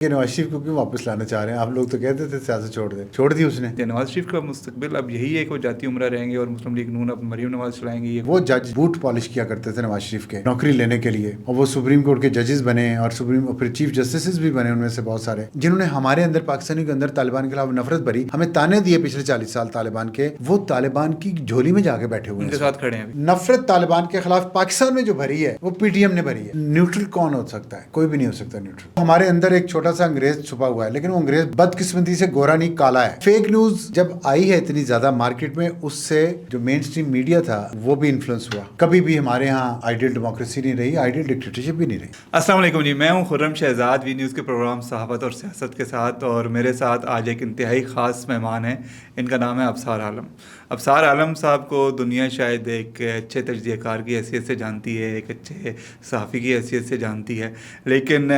کہ نواز شریف کو کیوں واپس لانا چاہ رہے ہیں آپ لوگ؟ تو کہتے تھے سیاست چھوڑ دی اس نے. نواز شریف کا مستقبل اب یہی ہے کہ وہ جاتی عمرہ رہیں گے اور مسلم لیگ نون اب مریم نواز چلائیں گے. وہ جج بوٹ پالش کیا کرتے تھے نواز شریف کے نوکری لینے کے لیے, اور وہ سپریم کورٹ کے ججز بنے اور پھر چیف جسٹسز بھی بنے, ان میں سے بہت سارے جنہوں نے ہمارے اندر پاکستانیوں کے اندر طالبان کے خلاف نفرت بھری, ہمیں تانے دیے پچھلے 40 سال طالبان کے. وہ طالبان کی جھولی میں جا کے بیٹھے ہوئے ان کے ساتھ کھڑے ہیں. نفرت طالبان کے خلاف پاکستان میں جو بھری ہے وہ پی ٹی ایم نے بھری ہے. نیوٹرل کون ہو سکتا ہے؟ کوئی بھی نہیں ہو سکتا نیوٹرل. ہمارے اندر ایک چھوٹا سا انگریز چھپا ہوا ہے, لیکن وہ انگریز بدقسمتی سے گورا نہیں کالا ہے. فیک نیوز جب آئی ہے اتنی زیادہ مارکیٹ میں, اس سے جو مین اسٹریم میڈیا تھا وہ بھی انفلوئنس ہوا. کبھی بھی ہمارے ہاں آئیڈیل ڈیموکریسی نہیں رہی, آئیڈیل ڈکٹیٹرشپ بھی نہیں رہی. السلام علیکم جی, میں ہوں خرم شہزاد, وی نیوز کے پروگرام صحافت اور سیاست کے ساتھ, اور میرے ساتھ آج ایک انتہائی خاص مہمان ہیں. ان کا نام ہے ابصار عالم. ابصار عالم صاحب کو دنیا شاید ایک اچھے تجزیہ کار کی حیثیت سے جانتی ہے, ایک اچھے صحافی کی حیثیت سے جانتی ہے, لیکن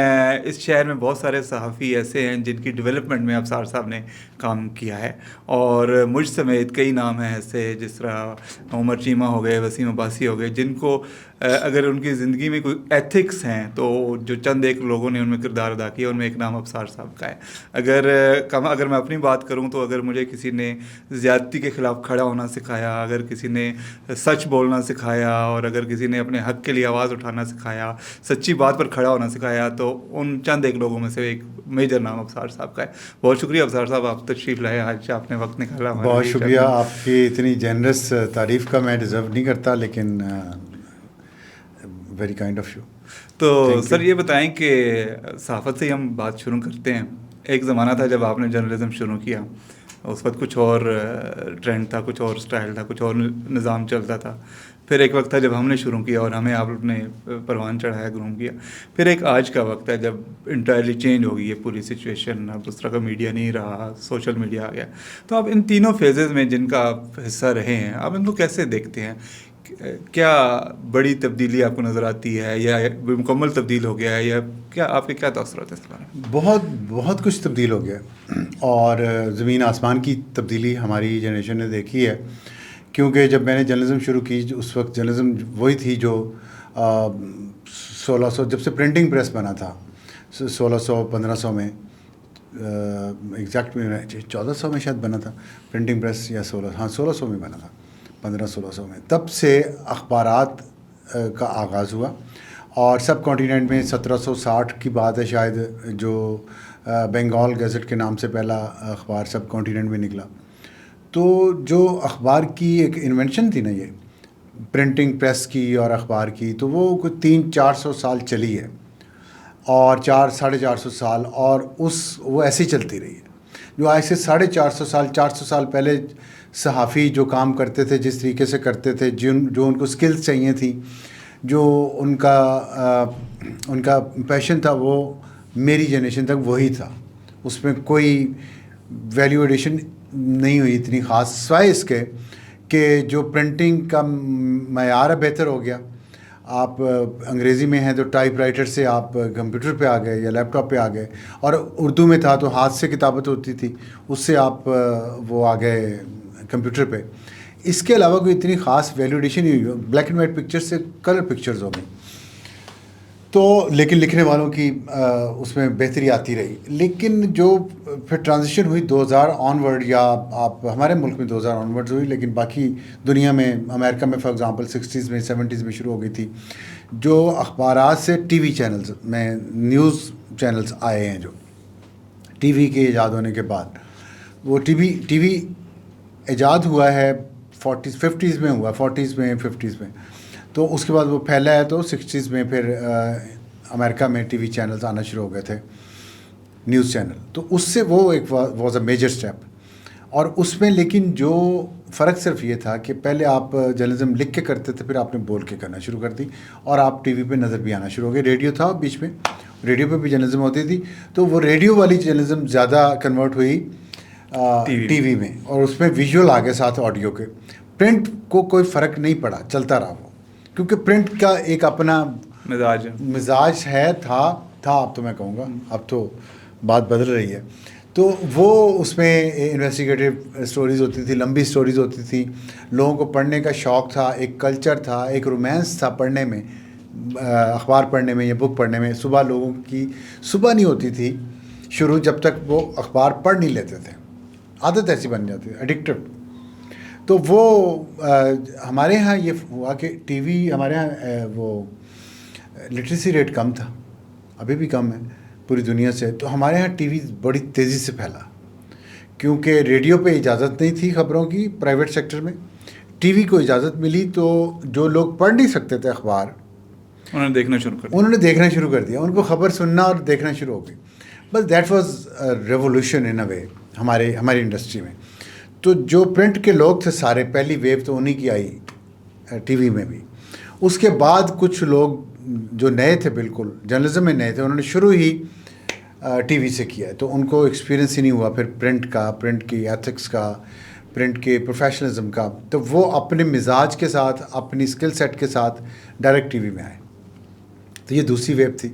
اس شہر میں بہت سارے صحافی ایسے ہیں جن کی ڈیولپمنٹ میں ابصار صاحب نے کام کیا ہے, اور مجھ سمیت کئی نام ہیں ایسے, جس طرح عمر چیمہ ہو گئے, وسیم عباسی ہو گئے, جن کو اگر ان کی زندگی میں کوئی ایتھکس ہیں تو جو چند ایک لوگوں نے ان میں کردار ادا کیا, ان میں ایک نام ابصار صاحب کا ہے. اگر میں اپنی بات کروں تو اگر مجھے کسی نے زیادتی کے خلاف کھڑا ہونا سکھایا, اگر کسی نے سچ بولنا سکھایا, اور اگر کسی نے اپنے حق کے لیے آواز اٹھانا سکھایا, سچی بات پر کھڑا ہونا سکھایا, تو ان چند ایک لوگوں میں سے ایک میجر نام ابصار صاحب کا ہے. بہت شکریہ ابصار صاحب, آپ تشریف لائے, آج آپ نے وقت نکالا. بہت شکریہ, آپ کی اتنی جنرس تعریف کا میں ڈیزرو نہیں کرتا, لیکن ویری کائنڈ آف یو. تو سر یہ بتائیں کہ صحافت سے ہی ہم بات شروع کرتے ہیں. ایک زمانہ تھا جب آپ نے جرنلزم شروع کیا, اس وقت کچھ اور ٹرینڈ تھا, کچھ اور سٹائل تھا, کچھ اور نظام چلتا تھا. پھر ایک وقت تھا جب ہم نے شروع کیا اور ہمیں آپ نے پروان چڑھایا, گروم کیا. پھر ایک آج کا وقت ہے جب انٹائرلی چینج ہو گئی ہے پوری سچویشن, اب اس طرح کا میڈیا نہیں رہا, سوشل میڈیا آ گیا. تو آپ ان تینوں فیزز میں جن کا آپ حصہ رہے ہیں, آپ ان کو کیسے دیکھتے ہیں؟ کیا بڑی تبدیلی آپ کو نظر آتی ہے, یا مکمل تبدیل ہو گیا ہے, یا کیا آپ کے کیا تاثرات ہیں؟ بہت کچھ تبدیل ہو گیا, اور زمین آسمان کی تبدیلی ہماری جنریشن نے دیکھی ہے. کیونکہ جب میں نے جرنلزم شروع کی, اس وقت جرنلزم وہی تھی جو 1600 جب سے پرنٹنگ پریس بنا تھا, 1600-1500 میں, ایگزیکٹ 1400 میں شاید بنا تھا پرنٹنگ پریس, یا 1600 میں بنا تھا, 1500-1600 میں. تب سے اخبارات کا آغاز ہوا, اور سب کانٹیننٹ میں 1760 کی بات ہے شاید, جو بنگال گیزٹ کے نام سے پہلا اخبار سب کانٹیننٹ میں نکلا. تو جو اخبار کی ایک انوینشن تھی نا, یہ پرنٹنگ پریس کی اور اخبار کی, تو وہ کوئی 300-400 سال چلی ہے, اور 400-450 سال, اور وہ ایسے ہی چلتی رہی ہے. جو آج سے 450 سال پہلے صحافی جو کام کرتے تھے, جس طریقے سے کرتے تھے, جو ان کو سکلز چاہیے تھی, جو ان کا پیشن تھا, وہ میری جنریشن تک وہی تھا. اس میں کوئی ویلیو ایڈیشن نہیں ہوئی اتنی خاص, سوائے اس کے کہ جو پرنٹنگ کا معیار بہتر ہو گیا. آپ انگریزی میں ہیں تو ٹائپ رائٹر سے آپ کمپیوٹر پہ آ گئے یا لیپ ٹاپ پہ آ گئے, اور اردو میں تھا تو ہاتھ سے کتابت ہوتی تھی, اس سے آپ وہ آ گئے کمپیوٹر پہ. اس کے علاوہ کوئی اتنی خاص ویلیو ایڈیشن نہیں ہوئی. بلیک اینڈ وائٹ پکچر سے کلر پکچرز ہو گئی, تو لیکن لکھنے والوں کی اس میں بہتری آتی رہی. لیکن جو پھر ٹرانزیشن ہوئی 2000 آن ورڈ, یا آپ ہمارے ملک میں 2000 آن ورڈ ہوئی, لیکن باقی دنیا میں, امریکہ میں فار ایگزامپل 60s میں 70s میں شروع ہو گئی تھی, جو اخبارات سے ٹی وی چینلز میں نیوز چینلز آئے ہیں. جو ٹی وی کے ایجاد ہونے کے بعد, وہ ٹی وی ایجاد ہوا ہے 50s میں ہوا, 40s میں 50s میں, تو اس کے بعد وہ پھیلا ہے. تو 60s میں پھر امریکہ میں ٹی وی چینلز آنا شروع ہو گئے تھے, نیوز چینل. تو اس سے وہ ایک واز اے میجر اسٹیپ. اور اس میں لیکن جو فرق صرف یہ تھا کہ پہلے آپ جرنلزم لکھ کے کرتے تھے, پھر آپ نے بول کے کرنا شروع کر دی, اور آپ ٹی وی پہ نظر بھی آنا شروع ہو گئے. ریڈیو تھا بیچ میں, ریڈیو پہ بھی جرنلزم ہوتی تھی, تو وہ ریڈیو والی جرنلزم زیادہ کنورٹ ہوئی ٹی وی میں, اور اس میں ویژول آ گئے ساتھ آڈیو کے. پرنٹ کو کوئی فرق نہیں پڑا, چلتا رہا وہ, کیونکہ پرنٹ کا ایک اپنا مزاج تھا. اب تو میں کہوں گا, اب تو بات بدل رہی ہے. تو وہ اس میں انویسٹیگیٹو سٹوریز ہوتی تھی, لمبی سٹوریز ہوتی تھی, لوگوں کو پڑھنے کا شوق تھا, ایک کلچر تھا, ایک رومانس تھا پڑھنے میں, اخبار پڑھنے میں یا بک پڑھنے میں. صبح لوگوں کی صبح نہیں ہوتی تھی, شروع جب تک وہ اخبار پڑھ نہیں لیتے تھے، عادت ایسی بن جاتی ہے، ایڈکٹڈ. تو وہ ہمارے ہاں یہ ہوا کہ ٹی وی ہمارے ہاں وہ لٹریسی ریٹ کم تھا، ابھی بھی کم ہے پوری دنیا سے. تو ہمارے ہاں ٹی وی بڑی تیزی سے پھیلا، کیونکہ ریڈیو پہ اجازت نہیں تھی خبروں کی پرائیویٹ سیکٹر میں. ٹی وی کو اجازت ملی تو جو لوگ پڑھ نہیں سکتے تھے اخبار، انہوں نے دیکھنا شروع کر دیا، ان کو خبر سننا اور دیکھنا شروع ہو گئی. بس دیٹ واز ریولیوشن ان اے وے ہماری انڈسٹری میں. تو جو پرنٹ کے لوگ تھے سارے، پہلی ویو تو انہی کی آئی ٹی وی میں بھی. اس کے بعد کچھ لوگ جو نئے تھے، بالکل جرنلزم میں نئے تھے، انہوں نے شروع ہی ٹی وی سے کیا ہے، تو ان کو ایکسپیرینس ہی نہیں ہوا پھر پرنٹ کی ایتھکس کا، پرنٹ کے پروفیشنلزم کا. تو وہ اپنے مزاج کے ساتھ، اپنی اسکل سیٹ کے ساتھ ڈائریکٹ ٹی وی میں آئے. تو یہ دوسری ویو تھی.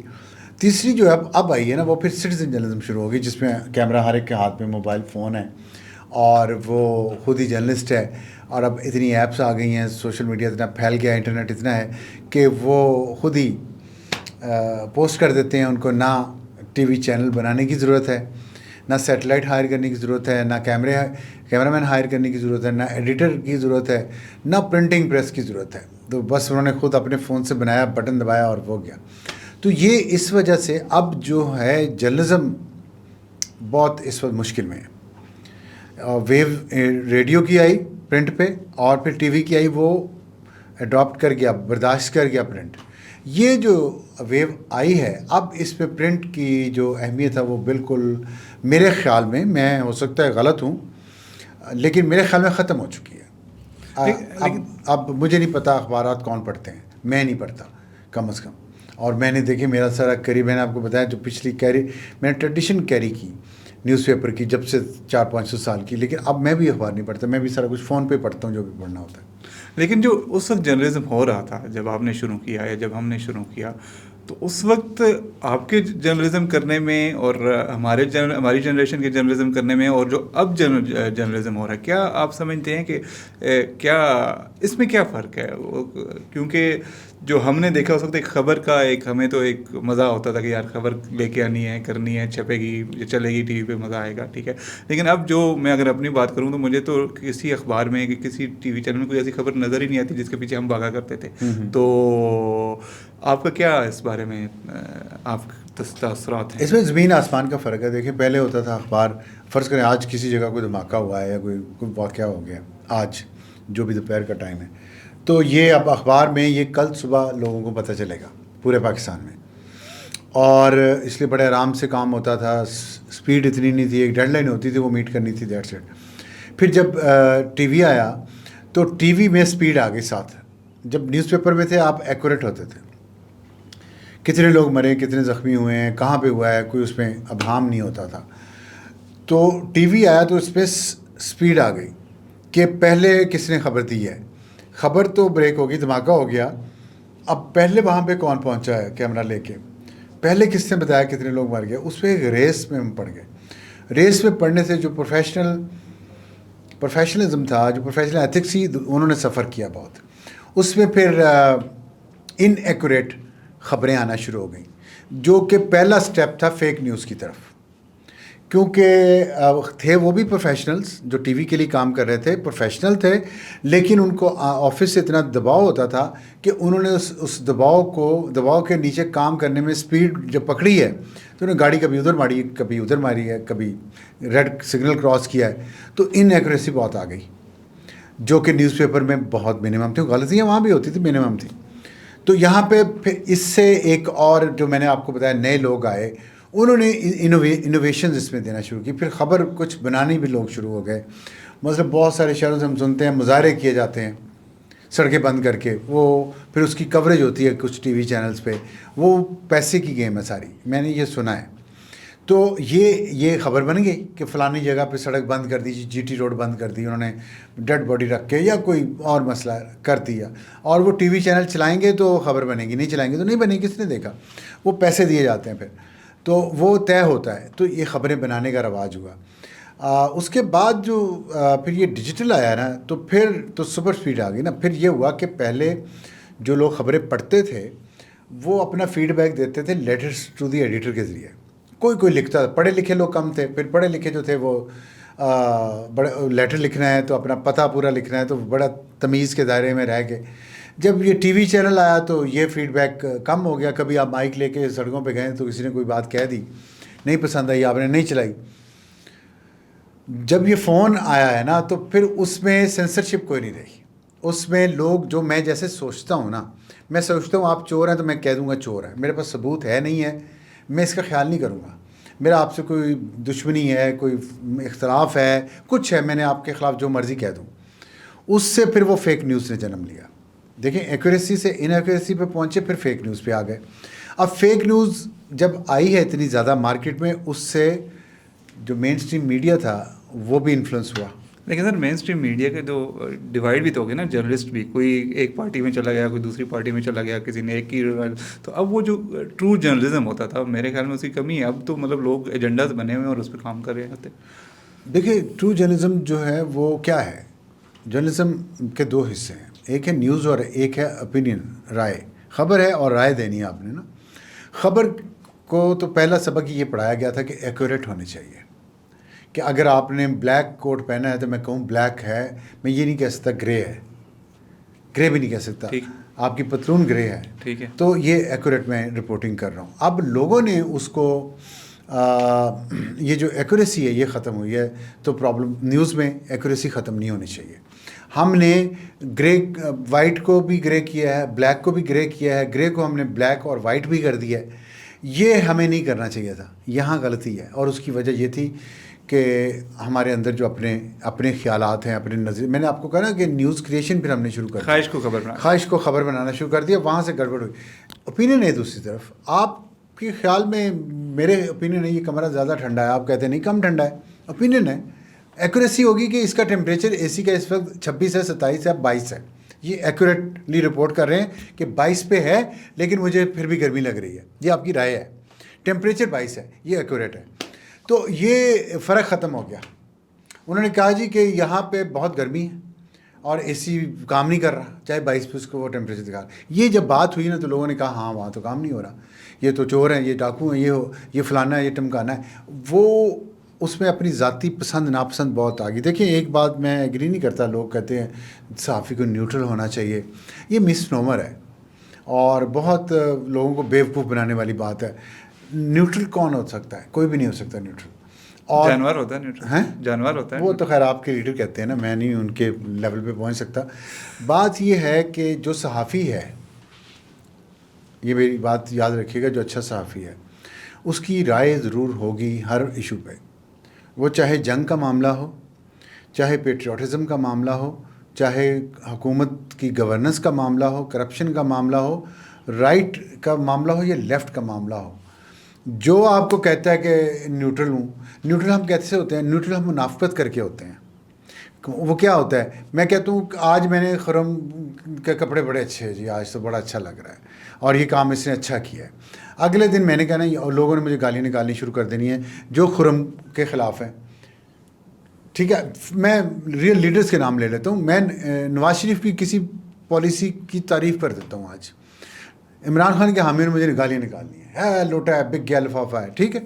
تیسری جو اب آئی ہے نا، وہ پھر سٹیزن جرنلزم شروع ہوگی، جس میں کیمرہ ہر ایک کے ہاتھ میں موبائل فون ہے اور وہ خود ہی جرنلسٹ ہے. اور اب اتنی ایپس آ گئی ہیں، سوشل میڈیا اتنا پھیل گیا، انٹرنیٹ اتنا ہے کہ وہ خود ہی پوسٹ کر دیتے ہیں. ان کو نہ ٹی وی چینل بنانے کی ضرورت ہے، نہ سیٹلائٹ ہائر کرنے کی ضرورت ہے، نہ کیمرہ مین ہائر کرنے کی ضرورت ہے، نہ ایڈیٹر کی ضرورت ہے، نہ پرنٹنگ پریس کی ضرورت ہے. تو بس انہوں نے خود اپنے فون سے بنایا، بٹن دبایا اور وہ گیا. تو یہ اس وجہ سے اب جو ہے جرنلزم بہت اس وقت مشکل میں ہے. ویو ریڈیو کی آئی پرنٹ پہ، اور پھر ٹی وی کی آئی، وہ اڈاپٹ کر گیا، برداشت کر گیا پرنٹ. یہ جو ویو آئی ہے اب، اس پہ پرنٹ کی جو اہمیت ہے وہ بالکل میرے خیال میں ہو سکتا ہے غلط ہوں، لیکن میرے خیال میں ختم ہو چکی ہے. اب مجھے نہیں پتا اخبارات کون پڑھتے ہیں، میں نہیں پڑھتا کم از کم. اور میں نے دیکھی میرا سارا کیری، میں نے آپ کو بتایا جو پچھلی میں نے ٹریڈیشن کیری کی نیوز پیپر کی جب سے 400-500 سال کی. لیکن اب میں بھی اخبار نہیں پڑھتا، میں بھی سارا کچھ فون پہ پڑھتا ہوں جو بھی پڑھنا ہوتا ہے. لیکن جو اس وقت جرنلزم ہو رہا تھا، جب آپ نے شروع کیا یا جب ہم نے شروع کیا، تو اس وقت آپ کے جرنلزم کرنے میں اور ہماری جنریشن کے جرنلزم کرنے میں اور جو اب جرنلزم ہو رہا ہے، کیا آپ سمجھتے ہیں کہ کیا اس میں کیا فرق ہے؟ کیونکہ جو ہم نے دیکھا اس وقت ایک خبر کا ہمیں تو ایک مزہ ہوتا تھا کہ یار خبر لے کے آنی ہے، کرنی ہے، چھپے گی، چلے گی ٹی وی پہ، مزہ آئے گا، ٹھیک ہے. لیکن اب جو میں اگر اپنی بات کروں تو مجھے تو کسی اخبار میں کہ کسی ٹی وی چینل میں کوئی ایسی خبر نظر ہی نہیں آتی جس کے پیچھے ہم بھاگا کرتے تھے. تو آپ کا کیا اس بارے میں آپ تاثرات ہیں؟ اس میں زمین آسمان کا فرق ہے. دیکھیں پہلے ہوتا تھا اخبار، فرض کریں آج کسی جگہ کوئی دھماکہ ہوا ہے یا کوئی واقعہ ہو گیا آج جو بھی دوپہر کا ٹائم ہے، تو یہ اب اخبار میں یہ کل صبح لوگوں کو پتہ چلے گا پورے پاکستان میں. اور اس لیے بڑے آرام سے کام ہوتا تھا، سپیڈ اتنی نہیں تھی، ایک ڈیڈ لائن ہوتی تھی وہ میٹ کرنی تھی، دیٹس اٹ. پھر جب ٹی وی آیا تو ٹی وی میں سپیڈ آ گئی ساتھ. جب نیوز پیپر میں تھے آپ ایکوریٹ ہوتے تھے، کتنے لوگ مرے، کتنے زخمی ہوئے ہیں، کہاں پہ ہوا ہے، کوئی اس میں ابہام نہیں ہوتا تھا. تو ٹی وی آیا تو اس پہ سپیڈ آ گئی کہ پہلے کس نے خبر دی ہے. خبر تو بریک ہوگی، دھماکہ ہو گیا، اب پہلے وہاں پہ کون پہنچا ہے کیمرہ لے کے، پہلے کس نے بتایا کتنے لوگ مر گئے. اس پہ ایک ریس میں ہم پڑ گئے. ریس میں پڑھنے سے جو پروفیشنلزم تھا، جو پروفیشنل ایتھکس تھی، انہوں نے سفر کیا بہت. اس میں پھر ان ایکوریٹ خبریں آنا شروع ہو گئیں، جو کہ پہلا سٹیپ تھا فیک نیوز کی طرف. کیونکہ تھے وہ بھی پروفیشنلز جو ٹی وی کے لیے کام کر رہے تھے، پروفیشنل تھے، لیکن ان کو آفس سے اتنا دباؤ ہوتا تھا کہ انہوں نے اس دباؤ کے نیچے کام کرنے میں سپیڈ جب پکڑی ہے تو انہوں نے گاڑی کبھی ادھر ماری، کبھی ادھر ماری ہے، کبھی ریڈ سگنل کراس کیا ہے. تو ان ایکوریسی بہت آ گئی جو کہ نیوز پیپر میں بہت منیمم تھی. غلطیاں وہاں بھی ہوتی تھی، منیمم تھی. تو یہاں پہ پھر اس سے ایک اور جو میں نے آپ کو بتایا نئے لوگ آئے، انہوں نے انوویشنز اس میں دینا شروع کی. پھر خبر کچھ بنانے بھی لوگ شروع ہو گئے. مطلب بہت سارے شہروں سے ہم سنتے ہیں مظاہرے کیے جاتے ہیں سڑکیں بند کر کے، وہ پھر اس کی کوریج ہوتی ہے کچھ ٹی وی چینلز پہ. وہ پیسے کی گیم ہے ساری، میں نے یہ سنا ہے. تو یہ خبر بن گئی کہ فلانی جگہ پہ سڑک بند کر دی، جی ٹی روڈ بند کر دی انہوں نے ڈیڈ باڈی رکھ کے، یا کوئی اور مسئلہ کر دیا. اور وہ ٹی وی چینل چلائیں گے تو خبر بنے گی، نہیں چلائیں گے تو نہیں بنے گی. کس نے دیکھا؟ وہ پیسے دیے جاتے ہیں پھر، تو وہ طے ہوتا ہے. تو یہ خبریں بنانے کا رواج ہوا. اس کے بعد جو پھر یہ ڈیجیٹل آیا نا، تو پھر تو سپر سپیڈ آ گئی نا. پھر یہ ہوا کہ پہلے جو لوگ خبریں پڑھتے تھے وہ اپنا فیڈ بیک دیتے تھے لیٹرز ٹو دی ایڈیٹر کے ذریعے. کوئی لکھتا تھا. پڑھے لکھے لوگ کم تھے, پھر پڑھے لکھے جو تھے وہ بڑے لیٹر لکھنا ہے تو اپنا پتہ پورا لکھنا ہے, تو بڑا تمیز کے دائرے میں رہ گئے. جب یہ ٹی وی چینل آیا تو یہ فیڈ بیک کم ہو گیا. کبھی آپ مائک لے کے سڑکوں پہ گئے تو کسی نے کوئی بات کہہ دی, نہیں پسند آئی, آپ نے نہیں چلائی. جب یہ فون آیا ہے نا تو پھر اس میں سینسرشپ کوئی نہیں رہی. اس میں لوگ جو میں جیسے سوچتا ہوں نا, میں سوچتا ہوں آپ چور ہیں تو میں کہہ دوں گا چور ہے, میرے پاس ثبوت ہے نہیں ہے, میں اس کا خیال نہیں کروں گا. میرا آپ سے کوئی دشمنی ہے, کوئی اختلاف ہے, کچھ ہے, میں نے آپ کے خلاف جو مرضی کہہ دوں. اس سے پھر وہ فیک نیوز نے جنم لیا. دیکھیں ایکوریسی سے ان ایکوریسی پہ پہنچے, پھر فیک نیوز پہ آ گئے. اب فیک نیوز جب آئی ہے اتنی زیادہ مارکیٹ میں, اس سے جو مین اسٹریم میڈیا تھا وہ بھی انفلوئنس ہوا. لیکن سر مین اسٹریم میڈیا کے تو ڈیوائڈ بھی تو ہو گئے نا, جرنلسٹ بھی, کوئی ایک پارٹی میں چلا گیا, کوئی دوسری پارٹی میں چلا گیا, کسی نے ایک کی. تو اب وہ جو ٹرو جرنلزم ہوتا تھا میرے خیال میں اس کی کمی ہے. اب تو مطلب لوگ ایجنڈاز بنے ہوئے ہیں اور اس پہ کام کر رہے ہوتے. دیکھیے ٹرو جرنلزم جو ہے وہ کیا ہے, جرنلزم کے دو حصے ہیں, ایک ہے نیوز اور ایک ہے اوپینین, رائے. خبر ہے اور رائے دینی ہے آپ نے نا. خبر کو تو پہلا سبق یہ پڑھایا گیا تھا کہ ایکوریٹ ہونے چاہیے, کہ اگر آپ نے بلیک کوٹ پہنا ہے تو میں کہوں بلیک ہے, میں یہ نہیں کہہ سکتا گرے ہے, گرے بھی نہیں کہہ سکتا, آپ کی پتلون گرے ہے, ٹھیک ہے, تو یہ ایکوریٹ میں رپورٹنگ کر رہا ہوں. اب لوگوں نے اس کو یہ جو ایکوریسی ہے یہ ختم ہوئی ہے, تو پرابلم نیوز میں ایکوریسی ختم نہیں ہونی چاہیے. ہم نے گرے وائٹ کو بھی گرے کیا ہے, بلیک کو بھی گرے کیا ہے, گرے کو ہم نے بلیک اور وائٹ بھی کر دیا ہے. یہ ہمیں نہیں کرنا چاہیے تھا, یہاں غلطی ہے. اور اس کی وجہ یہ تھی کہ ہمارے اندر جو اپنے خیالات ہیں, اپنے نظریے, میں نے آپ کو کہا نا کہ نیوز کریشن پھر ہم نے شروع کر دیا, خواہش کو خبر بنانا شروع کر دیا, وہاں سے گڑبڑ ہوئی. اوپینین ہے دوسری طرف. آپ کے خیال میں میرے اوپینین ہے یہ کمرہ زیادہ ٹھنڈا ہے, آپ کہتے ہیں نہیں کم ٹھنڈا ہے, اوپینین ہے. ایکوریسی ہوگی کہ اس کا ٹیمپریچر اے سی کا اس وقت 26 ہے, 27 ہے, 22 ہے. یہ ایکوریٹلی رپورٹ کر رہے ہیں کہ 22 پہ ہے لیکن مجھے پھر بھی گرمی لگ رہی ہے. یہ آپ کی رائے ہے, ٹیمپریچر 22 ہے, یہ ایکوریٹ ہے. تو یہ فرق ختم ہو گیا. انہوں نے کہا جی کہ یہاں پہ بہت گرمی ہے اور اے سی کام نہیں کر رہا, چاہے 22 پہ اس کو وہ ٹیمپریچر دکھا. یہ جب بات ہوئی نا تو لوگوں نے کہا ہاں وہاں تو کام نہیں ہو رہا, یہ تو چور ہیں, یہ ڈاکو ہیں, یہ فلانا ہے, یہ ٹمکانا ہے. وہ اس میں اپنی ذاتی پسند ناپسند بہت آ گئی. دیکھیں ایک بات میں ایگری نہیں کرتا, لوگ کہتے ہیں صحافی کو نیوٹرل ہونا چاہیے. یہ مس نومر ہے اور بہت لوگوں کو بیوقوف بنانے والی بات ہے. نیوٹرل کون ہو سکتا ہے؟ کوئی بھی نہیں ہو سکتا نیوٹرل. اور جانور ہوتا ہے نیوٹرل, جانور ہوتا ہے. وہ تو خیر آپ کے لیڈر کہتے ہیں نا, میں نہیں ان کے لیول پہ پہنچ سکتا. بات یہ ہے کہ جو صحافی ہے, یہ میری بات یاد رکھیے گا, جو اچھا صحافی ہے اس کی رائے ضرور ہوگی ہر ایشو پہ, وہ چاہے جنگ کا معاملہ ہو, چاہے پیٹریوٹزم کا معاملہ ہو, چاہے حکومت کی گورننس کا معاملہ ہو, کرپشن کا معاملہ ہو, رائٹ کا معاملہ ہو یا لیفٹ کا معاملہ ہو. جو آپ کو کہتا ہے کہ نیوٹرل ہوں, نیوٹرل ہم کیسے ہوتے ہیں؟ نیوٹرل ہم منافقت کر کے ہوتے ہیں. وہ کیا ہوتا ہے؟ میں کہتا ہوں آج میں نے خرم کے کپڑے بڑے اچھے ہیں جی, آج تو بڑا اچھا لگ رہا ہے اور یہ کام اس نے اچھا کیا ہے. اگلے دن میں نے کہنا اور لوگوں نے مجھے گالی نکالنی شروع کر دینی ہے جو خرم کے خلاف ہیں. ٹھیک ہے, میں ریئل لیڈرز کے نام لے لیتا ہوں. میں نواز شریف کی کسی پالیسی کی تعریف کر دیتا ہوں, آج عمران خان کے حامی نے مجھے گالیاں نکالنی ہے, لوٹا ہے, بگ گیا, لفافہ ہے. ٹھیک ہے,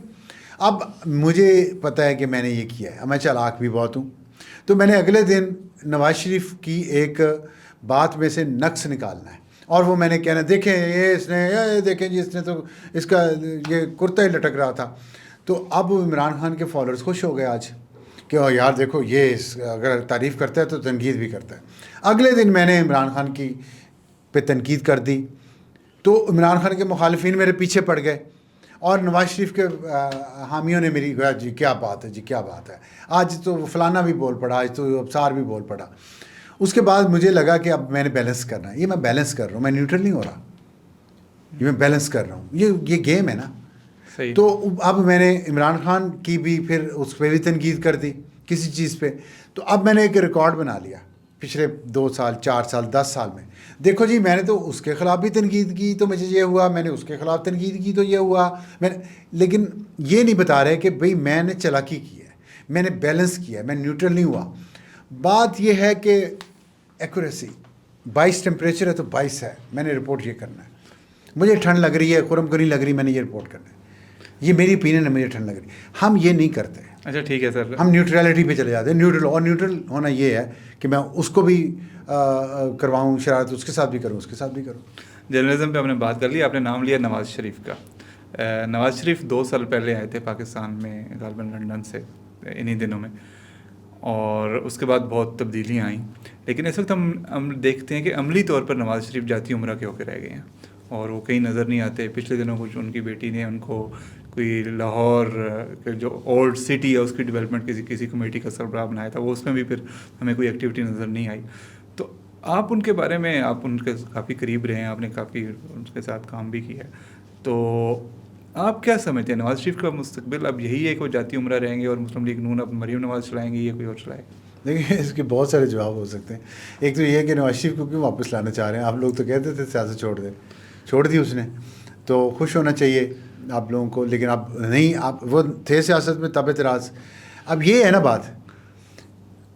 اب مجھے پتہ ہے کہ میں نے یہ کیا ہے, اب میں چالاک بھی بہت ہوں, تو میں نے اگلے دن نواز شریف کی ایک بات میں سے نقص نکالنا ہے اور وہ میں نے کہنا دیکھیں یہ اس نے, یہ دیکھیں جی اس نے تو اس کا یہ کرتا ہی لٹک رہا تھا. تو اب عمران خان کے فالوورز خوش ہو گئے آج کہ یار دیکھو یہ اگر تعریف کرتا ہے تو تنقید بھی کرتا ہے. اگلے دن میں نے عمران خان کی پہ تنقید کر دی تو عمران خان کے مخالفین میرے پیچھے پڑ گئے اور نواز شریف کے حامیوں نے میری کہا جی کیا بات ہے, جی کیا بات ہے, آج تو فلانا بھی بول پڑا, آج تو ابصار بھی بول پڑا. اس کے بعد مجھے لگا کہ اب میں نے بیلنس کرنا ہے. یہ میں بیلنس کر رہا ہوں, میں نیوٹرل نہیں ہو رہا, یہ میں بیلنس کر رہا ہوں. یہ گیم ہے نا. تو اب میں نے عمران خان کی بھی پھر اس پہ بھی تنقید کر دی کسی چیز پہ. تو اب میں نے ایک ریکارڈ بنا لیا پچھلے 2 سال 4 سال 10 سال میں. دیکھو جی میں نے تو اس کے خلاف بھی تنقید کی تو مجھے یہ ہوا, میں نے اس کے خلاف تنقید کی تو یہ ہوا, لیکن یہ نہیں بتا رہے کہ بھئی میں نے چالاکی کی ہے, میں نے بیلنس کیا ہے, میں نیوٹرل نہیں ہوا. بات یہ ہے کہ ایکوریسی 22 ٹیمپریچر ہے تو 22 ہے, میں نے رپورٹ یہ کرنا ہے. مجھے ٹھنڈ لگ رہی ہے, خرم کو نہیں لگ رہی, میں نے یہ رپورٹ کرنا ہے. یہ میری اوپینین ہے, مجھے ٹھنڈ لگ رہی. ہم یہ نہیں کرتے. اچھا ٹھیک ہے سر. ہم نیوٹرلٹی پہ چلے جاتے ہیں. نیوٹرل ہونا یہ ہے کہ میں اس کو بھی کرواؤں شرارت, اس کے ساتھ بھی کروں, اس کے ساتھ بھی کروں. جرنلزم پہ ہم نے بات کر لی, آپ نے نام لیا نواز شریف کا. نواز شریف 2 سال پہلے آئے تھے پاکستان میں, غالباً لنڈن سے انہی دنوں میں, اور اس کے بعد بہت تبدیلیاں آئیں. لیکن اس وقت ہم دیکھتے ہیں کہ عملی طور پر نواز شریف جاتی عمرہ کے ہو کے رہ گئے ہیں, اور وہ کہیں نظر نہیں آتے. پچھلے دنوں کچھ ان کی بیٹی نے ان کو کوئی لاہور جو اولڈ سٹی ہے اس کی ڈیولپمنٹ کسی کمیٹی کا سربراہ بنایا تھا, وہ اس میں بھی پھر ہمیں کوئی ایکٹیویٹی نظر نہیں آئی. تو آپ ان کے بارے میں, آپ ان کے کافی قریب رہے ہیں, آپ نے کافی ان کے ساتھ کام بھی کیا ہے, تو آپ کیا سمجھتے ہیں نواز شریف کا مستقبل اب یہی ہے کہ وہ جاتی عمرہ رہیں گے اور مسلم لیگ نون اب مریم نواز چلائیں گی یا کوئی اور چلائے گا؟ دیکھیے اس کے بہت سارے جواب ہو سکتے ہیں. ایک تو یہ ہے کہ نواز شریف کو کیوں واپس لانا چاہ رہے ہیں. آپ لوگ تو کہتے تھے سیاست چھوڑ دی اس نے, تو خوش ہونا چاہیے آپ لوگوں کو, لیکن اب نہیں, آپ وہ تھے سیاست میں تب اعتراض. اب یہ ہے نا بات,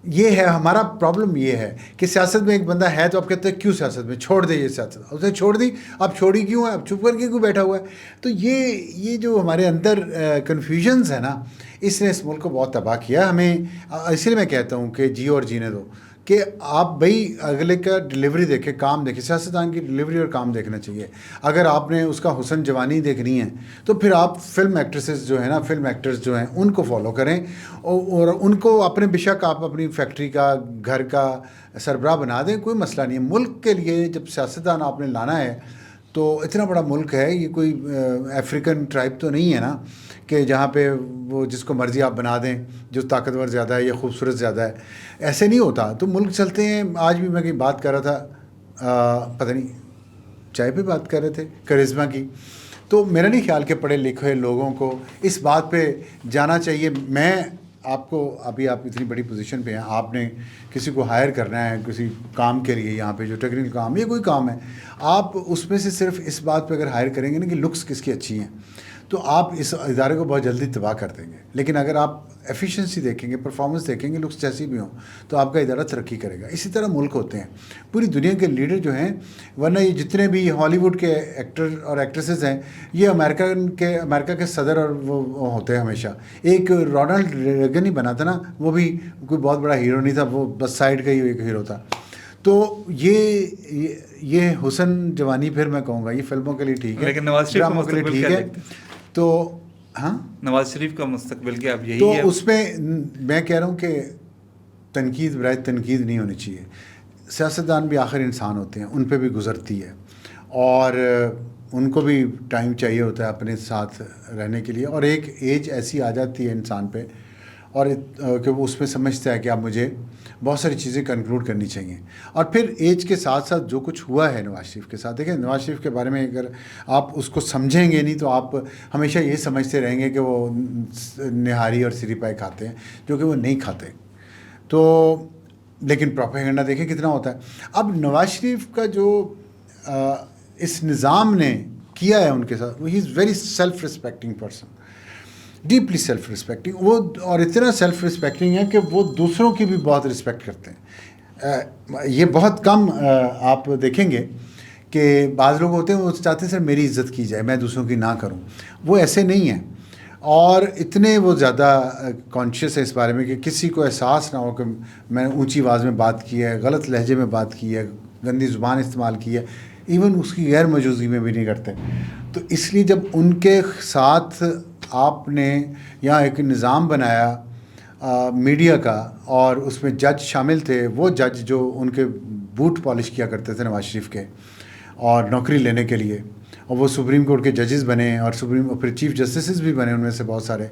یہ ہے ہمارا پرابلم. یہ ہے کہ سیاست میں ایک بندہ ہے تو آپ کہتے ہیں کیوں سیاست میں, چھوڑ دے یہ سیاست. اس نے چھوڑ دی, اب چھوڑی کیوں ہے, اب چپ کر کے کیوں بیٹھا ہوا ہے. تو یہ جو ہمارے اندر کنفیوژنز ہے نا, اس نے اس ملک کو بہت تباہ کیا ہمیں. اسی لیے میں کہتا ہوں کہ جیو اور جینے دو, کہ آپ بھائی اگلے کا ڈلیوری دیکھیں, کام دیکھیں. سیاستدان کی ڈلیوری اور کام دیکھنا چاہیے. اگر آپ نے اس کا حسن جوانی دیکھنی ہے تو پھر آپ فلم ایکٹریسز جو ہیں نا, فلم ایکٹرز جو ہیں ان کو فالو کریں, اور ان کو اپنے بے شک آپ اپنی فیکٹری کا, گھر کا سربراہ بنا دیں, کوئی مسئلہ نہیں ہے. ملک کے لیے جب سیاستدان آپ نے لانا ہے تو اتنا بڑا ملک ہے, یہ کوئی افریقن ٹرائب تو نہیں ہے نا کہ جہاں پہ وہ جس کو مرضی آپ بنا دیں, جو طاقتور زیادہ ہے یا خوبصورت زیادہ ہے. ایسے نہیں ہوتا. تو ملک چلتے ہیں. آج بھی میں کہیں بات کر رہا تھا, پتہ نہیں چائے پہ بات کر رہے تھے کرزما کی, تو میرا نہیں خیال کہ پڑھے لکھے لوگوں کو اس بات پہ جانا چاہیے. میں آپ کو, ابھی آپ اتنی بڑی پوزیشن پہ ہیں, آپ نے کسی کو ہائر کرنا ہے کسی کام کے لیے, یہاں پہ جو ٹیکنیکل کام یا کوئی کام ہے, آپ اس میں سے صرف اس بات پہ اگر ہائر کریں گے نا کہ لکس کس کی اچھی ہیں, تو آپ اس ادارے کو بہت جلدی تباہ کر دیں گے. لیکن اگر آپ ایفیشنسی دیکھیں گے, پرفارمنس دیکھیں گے, لکس جیسی بھی ہوں, تو آپ کا ادارہ ترقی کرے گا. اسی طرح ملک ہوتے ہیں, پوری دنیا کے لیڈر جو ہیں, ورنہ یہ جتنے بھی ہالی ووڈ کے ایکٹر اور ایکٹریسز ہیں, یہ امریکہ کے صدر اور وہ ہوتے ہیں ہمیشہ. ایک رونالڈ ریگن ہی بنا تھا نا, وہ بھی کوئی بہت بڑا ہیرو نہیں تھا, وہ بس سائڈ کا ہی ایک ہیرو تھا. تو یہ حسن جوانی پھر میں کہوں گا یہ فلموں کے لیے ٹھیک ہے, لیکن نواز شریف کا مستقبل کیا دیکھتے ہیں؟ تو ہاں, نواز شریف کا مستقبل کیا اب یہی تو ہے؟ اس میں میں کہہ رہا ہوں کہ تنقید برائے تنقید نہیں ہونی چاہیے. سیاستدان بھی آخر انسان ہوتے ہیں, ان پہ بھی گزرتی ہے, اور ان کو بھی ٹائم چاہیے ہوتا ہے اپنے ساتھ رہنے کے لیے. اور ایک ایج ایسی آ جاتی ہے انسان پہ, اور کہ وہ اس میں سمجھتا ہے کہ اب مجھے بہت ساری چیزیں کنکلوڈ کرنی چاہیے. اور پھر ایج کے ساتھ ساتھ جو کچھ ہوا ہے نواز شریف کے ساتھ, دیکھیں نواز شریف کے بارے میں اگر آپ اس کو سمجھیں گے نہیں تو آپ ہمیشہ یہ سمجھتے رہیں گے کہ وہ نہاری اور سری پائے کھاتے ہیں, جو کہ وہ نہیں کھاتے. تو لیکن پروپیگنڈا دیکھیں کتنا ہوتا ہے. اب نواز شریف کا جو اس نظام نے کیا ہے ان کے ساتھ, he is very self respecting person, deeply self respecting. وہ اور اتنا سیلف رسپیکٹنگ ہے کہ وہ دوسروں کی بھی بہت رسپیکٹ کرتے ہیں. یہ بہت کم آپ دیکھیں گے کہ بعض لوگ ہوتے ہیں وہ چاہتے ہیں سر میری عزت کی جائے, میں دوسروں کی نہ کروں. وہ ایسے نہیں ہیں, اور اتنے وہ زیادہ کانشیس ہے اس بارے میں کہ کسی کو احساس نہ ہو کہ میں اونچی آواز میں بات کی ہے, غلط لہجے میں بات کی ہے, گندی زبان استعمال کی ہے, ایون اس کی غیر موجودگی میں بھی نہیں کرتے. تو اس لیے جب ان کے ساتھ آپ نے یہاں ایک نظام بنایا میڈیا کا, اور اس میں جج شامل تھے, وہ جج جو ان کے بوٹ پالش کیا کرتے تھے نواز شریف کے اور نوکری لینے کے لیے, اور وہ سپریم کورٹ کے ججز بنے اور پھر چیف جسٹسز بھی بنے ان میں سے بہت سارے.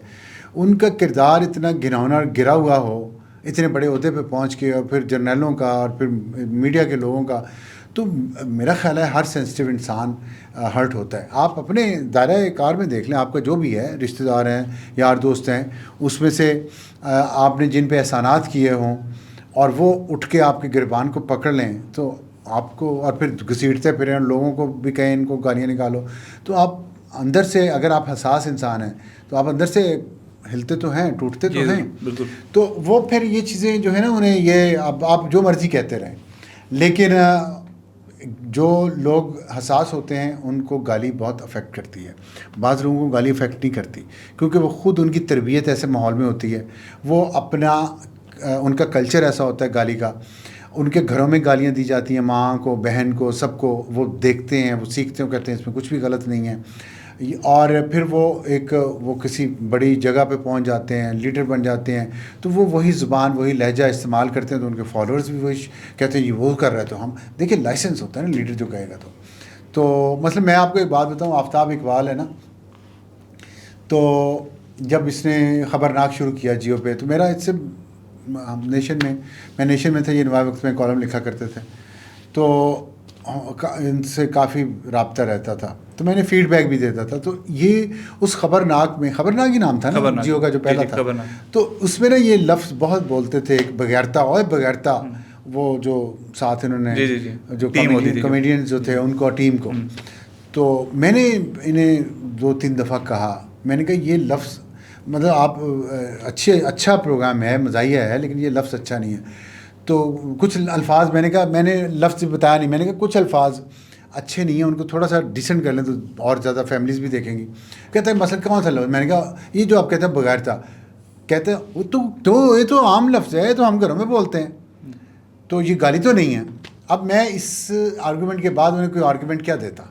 ان کا کردار اتنا گھناؤنا گرا ہوا ہو, اتنے بڑے عہدے پہ پہنچ کے, اور پھر جرنیلوں کا اور پھر میڈیا کے لوگوں کا, تو میرا خیال ہے ہر سینسٹیو انسان ہرٹ ہوتا ہے. آپ اپنے دائرۂ کار میں دیکھ لیں, آپ کا جو بھی ہے, رشتہ دار ہیں, یار دوست ہیں, اس میں سے آپ نے جن پہ احسانات کیے ہوں اور وہ اٹھ کے آپ کے گریبان کو پکڑ لیں, تو آپ کو, اور پھر گھسیٹتے پھریں لوگوں کو بھی کہیں ان کو گالیاں نکالو, تو آپ اندر سے, اگر آپ حساس انسان ہیں تو آپ اندر سے ہلتے تو ہیں, ٹوٹتے تو ہیں. بالکل. تو وہ پھر یہ چیزیں جو ہے نا, انہیں یہ اب آپ جو مرضی کہتے رہیں, لیکن جو لوگ حساس ہوتے ہیں ان کو گالی بہت افیکٹ کرتی ہے. بعض لوگوں کو گالی افیکٹ نہیں کرتی کیونکہ وہ خود ان کی تربیت ایسے ماحول میں ہوتی ہے, وہ اپنا ان کا کلچر ایسا ہوتا ہے گالی کا, ان کے گھروں میں گالیاں دی جاتی ہیں ماں کو, بہن کو, سب کو, وہ دیکھتے ہیں, وہ سیکھتے ہیں, کہتے ہیں اس میں کچھ بھی غلط نہیں ہے. اور پھر وہ کسی بڑی جگہ پہ پہنچ جاتے ہیں, لیڈر بن جاتے ہیں, تو وہ وہی زبان وہی لہجہ استعمال کرتے ہیں, تو ان کے فالوورز بھی وہی کہتے ہیں یہ وہ کر رہا ہے. تو ہم دیکھیں لائسنس ہوتا ہے نا لیڈر جو کہے گا. تو مثلا میں آپ کو ایک بات بتاؤں, آفتاب اقبال ہے نا, تو جب اس نے خبرناک شروع کیا جیو پہ, تو میرا اس سے میں نیشن میں تھا, یہ نوائے وقت میں کالم لکھا کرتے تھے, تو ان سے کافی رابطہ رہتا تھا, تو میں نے فیڈ بیک بھی دیتا تھا. تو یہ اس خبرناک ہی نام تھا نا جیو کا جو پہلا تھا, تو اس میں نا یہ لفظ بہت بولتے تھے, ایک بغیرتا اور بغیرتا, وہ جو ساتھ انہوں نے جو کامیڈین جو تھے ان کو ٹیم کو, تو میں نے انہیں 2-3 دفعہ کہا, میں نے کہا یہ لفظ مطلب آپ اچھا پروگرام ہے, مزاحیہ ہے, لیکن یہ لفظ اچھا نہیں ہے. تو کچھ الفاظ میں نے کہا, میں نے لفظ بتایا نہیں, میں نے کہا کچھ الفاظ اچھے نہیں ہیں, ان کو تھوڑا سا ڈیسنٹ کر لیں تو اور زیادہ فیملیز بھی دیکھیں گی. کہتے ہیں مثلا کون سا لفظ؟ میں نے کہا یہ جو آپ کہتے ہیں بغیرتا, کہتے ہیں وہ تو یہ تو عام لفظ ہے, تو ہم گھروں میں بولتے ہیں, تو یہ گالی تو نہیں ہے. اب میں اس آرگومنٹ کے بعد انہیں کوئی آرگومنٹ کیا دیتا,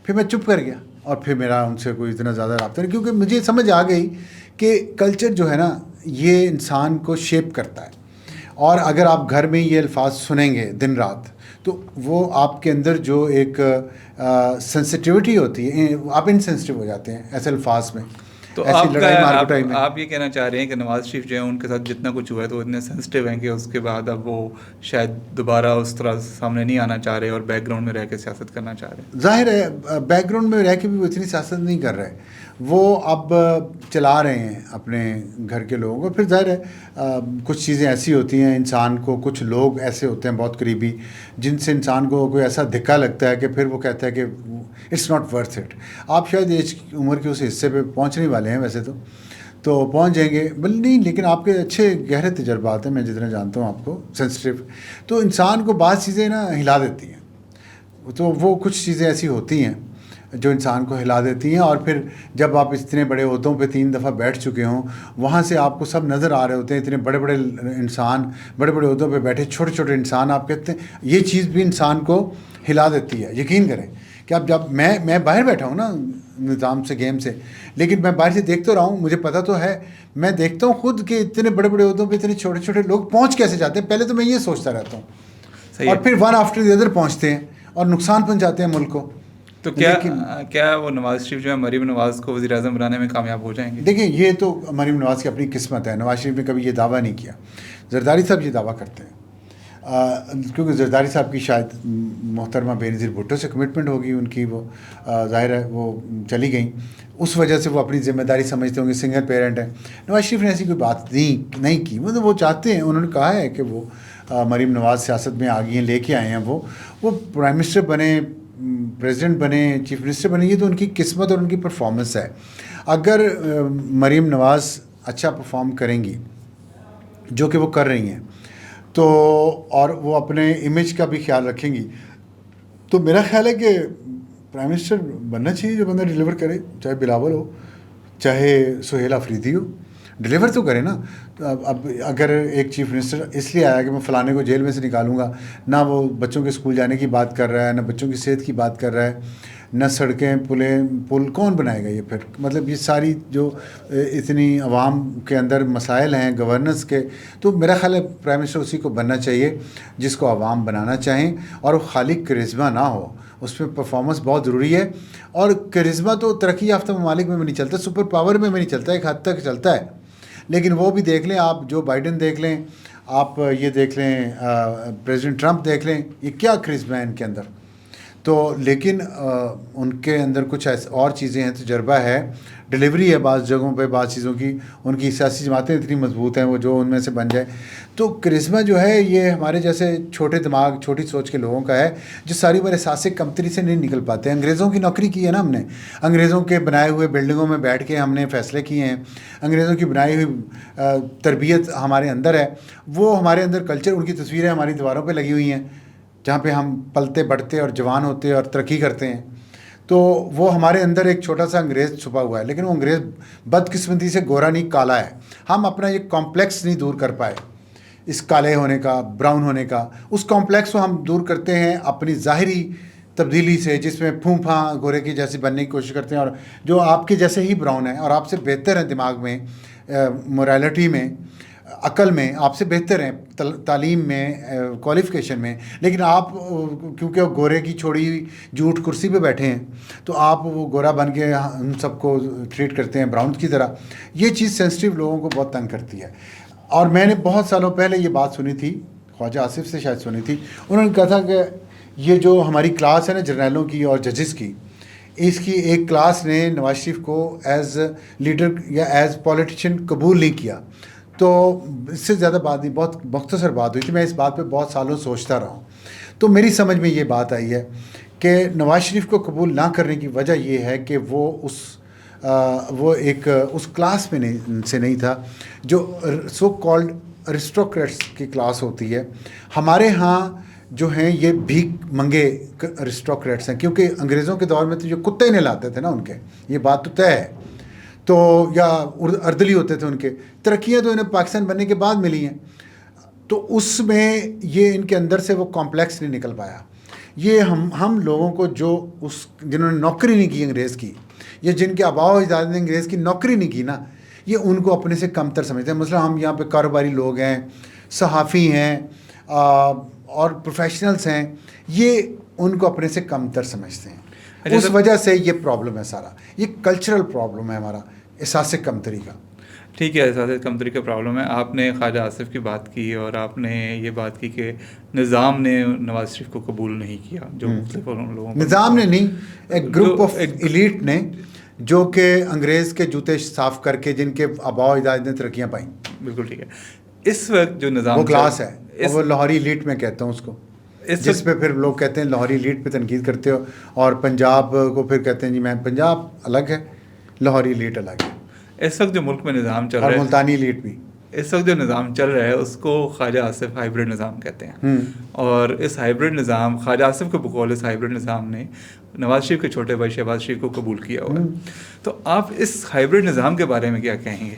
پھر میں چپ کر گیا, اور پھر میرا ان سے کوئی اتنا زیادہ رابطہ نہیں, کیونکہ مجھے سمجھ آ گئی کہ کلچر جو ہے نا یہ انسان کو شیپ کرتا ہے, اور اگر آپ گھر میں یہ الفاظ سنیں گے دن رات, تو وہ آپ کے اندر جو ایک سینسٹیوٹی ہوتی ہے, آپ انسینسٹیو ہو جاتے ہیں ایسے الفاظ میں. تو آپ یہ کہنا چاہ رہے ہیں کہ نواز شریف جو ہے ان کے ساتھ جتنا کچھ ہوا ہے تو اتنے سینسٹیو ہیں کہ اس کے بعد اب وہ شاید دوبارہ اس طرح سامنے نہیں آنا چاہ رہے اور بیک گراؤنڈ میں رہ کے سیاست کرنا چاہ رہے ہیں. ظاہر ہے بیک گراؤنڈ میں رہ کے بھی وہ اتنی سیاست نہیں کر رہے, وہ اب چلا رہے ہیں اپنے گھر کے لوگوں کو. پھر ظاہر ہے کچھ چیزیں ایسی ہوتی ہیں انسان کو, کچھ لوگ ایسے ہوتے ہیں بہت قریبی جن سے انسان کو کوئی ایسا دھکا لگتا ہے کہ پھر وہ کہتا ہے کہ اٹس ناٹ ورتھ اٹ. آپ شاید ایج عمر کے اس حصے پہ پہنچنے والے ہیں ویسے تو پہنچ جائیں گے بل نہیں, لیکن آپ کے اچھے گہرے تجربات ہیں, میں جتنا جانتا ہوں آپ کو سینسٹیو, تو انسان کو بعض چیزیں نا ہلا دیتی ہیں. تو وہ کچھ چیزیں ایسی ہوتی ہیں جو انسان کو ہلا دیتی ہیں, اور پھر جب آپ اتنے بڑے عہدوں پہ 3 دفعہ بیٹھ چکے ہوں, وہاں سے آپ کو سب نظر آ رہے ہوتے ہیں, اتنے بڑے بڑے انسان بڑے بڑے عہدوں پہ بیٹھے, چھوٹے چھوٹے انسان آپ کہتے ہیں, یہ چیز بھی انسان کو ہلا دیتی ہے. یقین کریں کہ اب جب میں باہر بیٹھا ہوں نا نظام سے, گیم سے, لیکن میں باہر سے دیکھتا رہا ہوں, مجھے پتہ تو ہے, میں دیکھتا ہوں خود کہ اتنے بڑے بڑے عہدوں پہ اتنے چھوٹے چھوٹے لوگ پہنچ کیسے جاتے ہیں. پہلے تو میں یہ سوچتا رہتا ہوں, اور پھر ون آفٹر دی ادر پہنچتے ہیں اور نقصان پہنچاتے ہیں ملک کو. تو کیا وہ نواز شریف جو ہے مریم نواز کو وزیر اعظم بنانے میں کامیاب ہو جائیں گے؟ دیکھیں یہ تو مریم نواز کی اپنی قسمت ہے. نواز شریف نے کبھی یہ دعویٰ نہیں کیا. زرداری صاحب یہ دعویٰ کرتے ہیں کیونکہ زرداری صاحب کی شاید محترمہ بے نظیر بھٹو سے کمٹمنٹ ہوگی ان کی, وہ ظاہر ہے وہ چلی گئیں, اس وجہ سے وہ اپنی ذمہ داری سمجھتے ہوں گے, سنگل پیرنٹ ہیں. نواز شریف نے ایسی کوئی بات نہیں کی, مطلب وہ چاہتے ہیں, انہوں نے کہا ہے کہ وہ مریم نواز سیاست میں آ گئی ہیں, لے کے آئے ہیں, وہ پرائم منسٹر بنے, پریزیڈنٹ بنے, چیف منسٹر بنے, یہ تو ان کی قسمت اور ان کی پرفارمنس ہے. اگر مریم نواز اچھا پرفارم کریں گی جو کہ وہ کر رہی ہیں, تو اور وہ اپنے امیج کا بھی خیال رکھیں گی, تو میرا خیال ہے کہ پرائم منسٹر بننا چاہیے جو بندہ ڈیلیور کرے, چاہے بلاول ہو چاہے سہیل آفریدی ہو, ڈیلیور تو کرے نا. اب اگر ایک چیف منسٹر اس لیے آیا کہ میں فلانے کو جیل میں سے نکالوں گا, نہ وہ بچوں کے اسکول جانے کی بات کر رہا ہے, نہ بچوں کی صحت کی بات کر رہا ہے, نہ سڑکیں پل کون بنائے گا یہ پھر. مطلب یہ ساری جو اتنی عوام کے اندر مسائل ہیں گورننس کے, تو میرا خیال ہے پرائم منسٹر اسی کو بننا چاہیے جس کو عوام بنانا چاہیں, اور وہ خالی کرزما نہ ہو, اس میں پرفارمنس بہت ضروری ہے. اور کرزما تو ترقی یافتہ ممالک میں بھی نہیں چلتا, سپر پاور میں بھی نہیں چلتا, ایک حد تک چلتا ہے, لیکن وہ بھی دیکھ لیں آپ, جو بائیڈن دیکھ لیں آپ, یہ دیکھ لیں پریزیڈنٹ ٹرمپ دیکھ لیں, یہ کیا کرزما ہے ان کے اندر. تو لیکن ان کے اندر کچھ اور چیزیں ہیں, تجربہ ہے, ڈیلیوری ہے بعض جگہوں پہ بعض چیزوں کی, ان کی سیاسی جماعتیں اتنی مضبوط ہیں وہ جو ان میں سے بن جائے. تو کرزما جو ہے یہ ہمارے جیسے چھوٹے دماغ چھوٹی سوچ کے لوگوں کا ہے, جو ساری بار احساس کمتری سے نہیں نکل پاتے. انگریزوں کی نوکری کی ہے نا ہم نے, انگریزوں کے بنائے ہوئے بلڈنگوں میں بیٹھ کے ہم نے فیصلے کیے ہیں, انگریزوں کی بنائی ہوئی تربیت ہمارے اندر ہے, وہ ہمارے اندر کلچر, ان کی تصویریں ہماری دیواروں پہ لگی ہوئی ہیں, جہاں پہ ہم پلتے بڑھتے اور جوان ہوتے اور ترقی کرتے ہیں، تو وہ ہمارے اندر ایک چھوٹا سا انگریز چھپا ہوا ہے، لیکن وہ انگریز بدقسمتی سے گورا نہیں، کالا ہے. ہم اپنا یہ کمپلیکس نہیں دور کر پائے، اس کالے ہونے کا، براؤن ہونے کا. اس کمپلیکس کو ہم دور کرتے ہیں اپنی ظاہری تبدیلی سے، جس میں پھوں پھاں گورے کی جیسی بننے کی کوشش کرتے ہیں، اور جو آپ کے جیسے ہی براؤن ہیں اور آپ سے بہتر ہیں دماغ میں، مورالٹی میں، عقل میں آپ سے بہتر ہیں، تعلیم میں، کوالیفیکیشن میں، لیکن آپ کیونکہ وہ گورے کی چھوڑی ہوئی جھوٹ کرسی پہ بیٹھے ہیں، تو آپ وہ گورا بن کے ہم سب کو ٹریٹ کرتے ہیں براؤن کی طرح. یہ چیز سینسٹیو لوگوں کو بہت تنگ کرتی ہے. اور میں نے بہت سالوں پہلے یہ بات سنی تھی، خواجہ آصف سے شاید سنی تھی. انہوں نے کہا تھا کہ یہ جو ہماری کلاس ہے نا جرنیلوں کی اور ججز کی، اس کی ایک کلاس نے نواز شریف کو ایز لیڈر یا ایز پولیٹیشین قبول نہیں کیا. تو اس سے زیادہ بات نہیں، بہت مختصر بات ہوئی تھی. میں اس بات پہ بہت سالوں سوچتا رہا ہوں. تو میری سمجھ میں یہ بات آئی ہے کہ نواز شریف کو قبول نہ کرنے کی وجہ یہ ہے کہ وہ ایک اس کلاس میں سے نہیں تھا جو سو کالڈ ارسٹوکریٹس کی کلاس ہوتی ہے. ہمارے ہاں جو ہیں یہ بھیک منگے ارسٹوکریٹس ہیں، کیونکہ انگریزوں کے دور میں تو جو کتے نہلاتے تھے نا ان کے، یہ بات تو طے ہے، تو یا اردلی ہوتے تھے ان کے. ترقیاں تو انہیں پاکستان بننے کے بعد ملی ہیں، تو اس میں یہ ان کے اندر سے وہ کمپلیکس نہیں نکل پایا. یہ ہم لوگوں کو جنہوں نے نوکری نہیں کی انگریز کی، یا جن کے آباء و اجداد نے انگریز کی نوکری نہیں کی نا، یہ ان کو اپنے سے کم تر سمجھتے ہیں. مثلا ہم یہاں پہ کاروباری لوگ ہیں، صحافی ہیں اور پروفیشنلز ہیں، یہ ان کو اپنے سے کم تر سمجھتے ہیں. اس وجہ سے یہ پرابلم ہے سارا، یہ کلچرل پرابلم ہے ہمارا، احساس کمتری کا. ٹھیک ہے، احساس کمتری کا پرابلم ہے. آپ نے خواجہ آصف کی بات کی اور آپ نے یہ بات کی کہ نظام نے نواز شریف کو قبول نہیں کیا، جو مختلف لوگوں کو، نظام نے نہیں، ایک گروپ آف ایلیٹ نے، جو کہ انگریز کے جوتے صاف کر کے، جن کے آباء و اجداد نے ترقیاں پائیں. بالکل ٹھیک ہے. اس وقت جو نظام، وہ کلاس ہے، وہ لاہوری ایلیٹ میں کہتا ہوں اس کو، جس پہ پھر لوگ کہتے ہیں لاہوری ایلیٹ پہ تنقید کرتے ہو، اور پنجاب کو پھر کہتے ہیں جی میں پنجاب الگ ہے، لاہوری ایلیٹ الگ ہے. اس وقت جو ملک میں نظام چل رہا اور ہے، ملتانی ایلیٹ بھی، اس وقت جو نظام چل رہا ہے اس کو خواجہ آصف ہائیبرڈ نظام کہتے ہیں. اور اس ہائیبرڈ نظام، خواجہ آصف کے بقول اس ہائیبرڈ نظام نے نواز شریف کے چھوٹے بھائی شہباز شریف کو قبول کیا ہوا ہے. تو آپ اس ہائیبرڈ نظام کے بارے میں کیا کہیں گے؟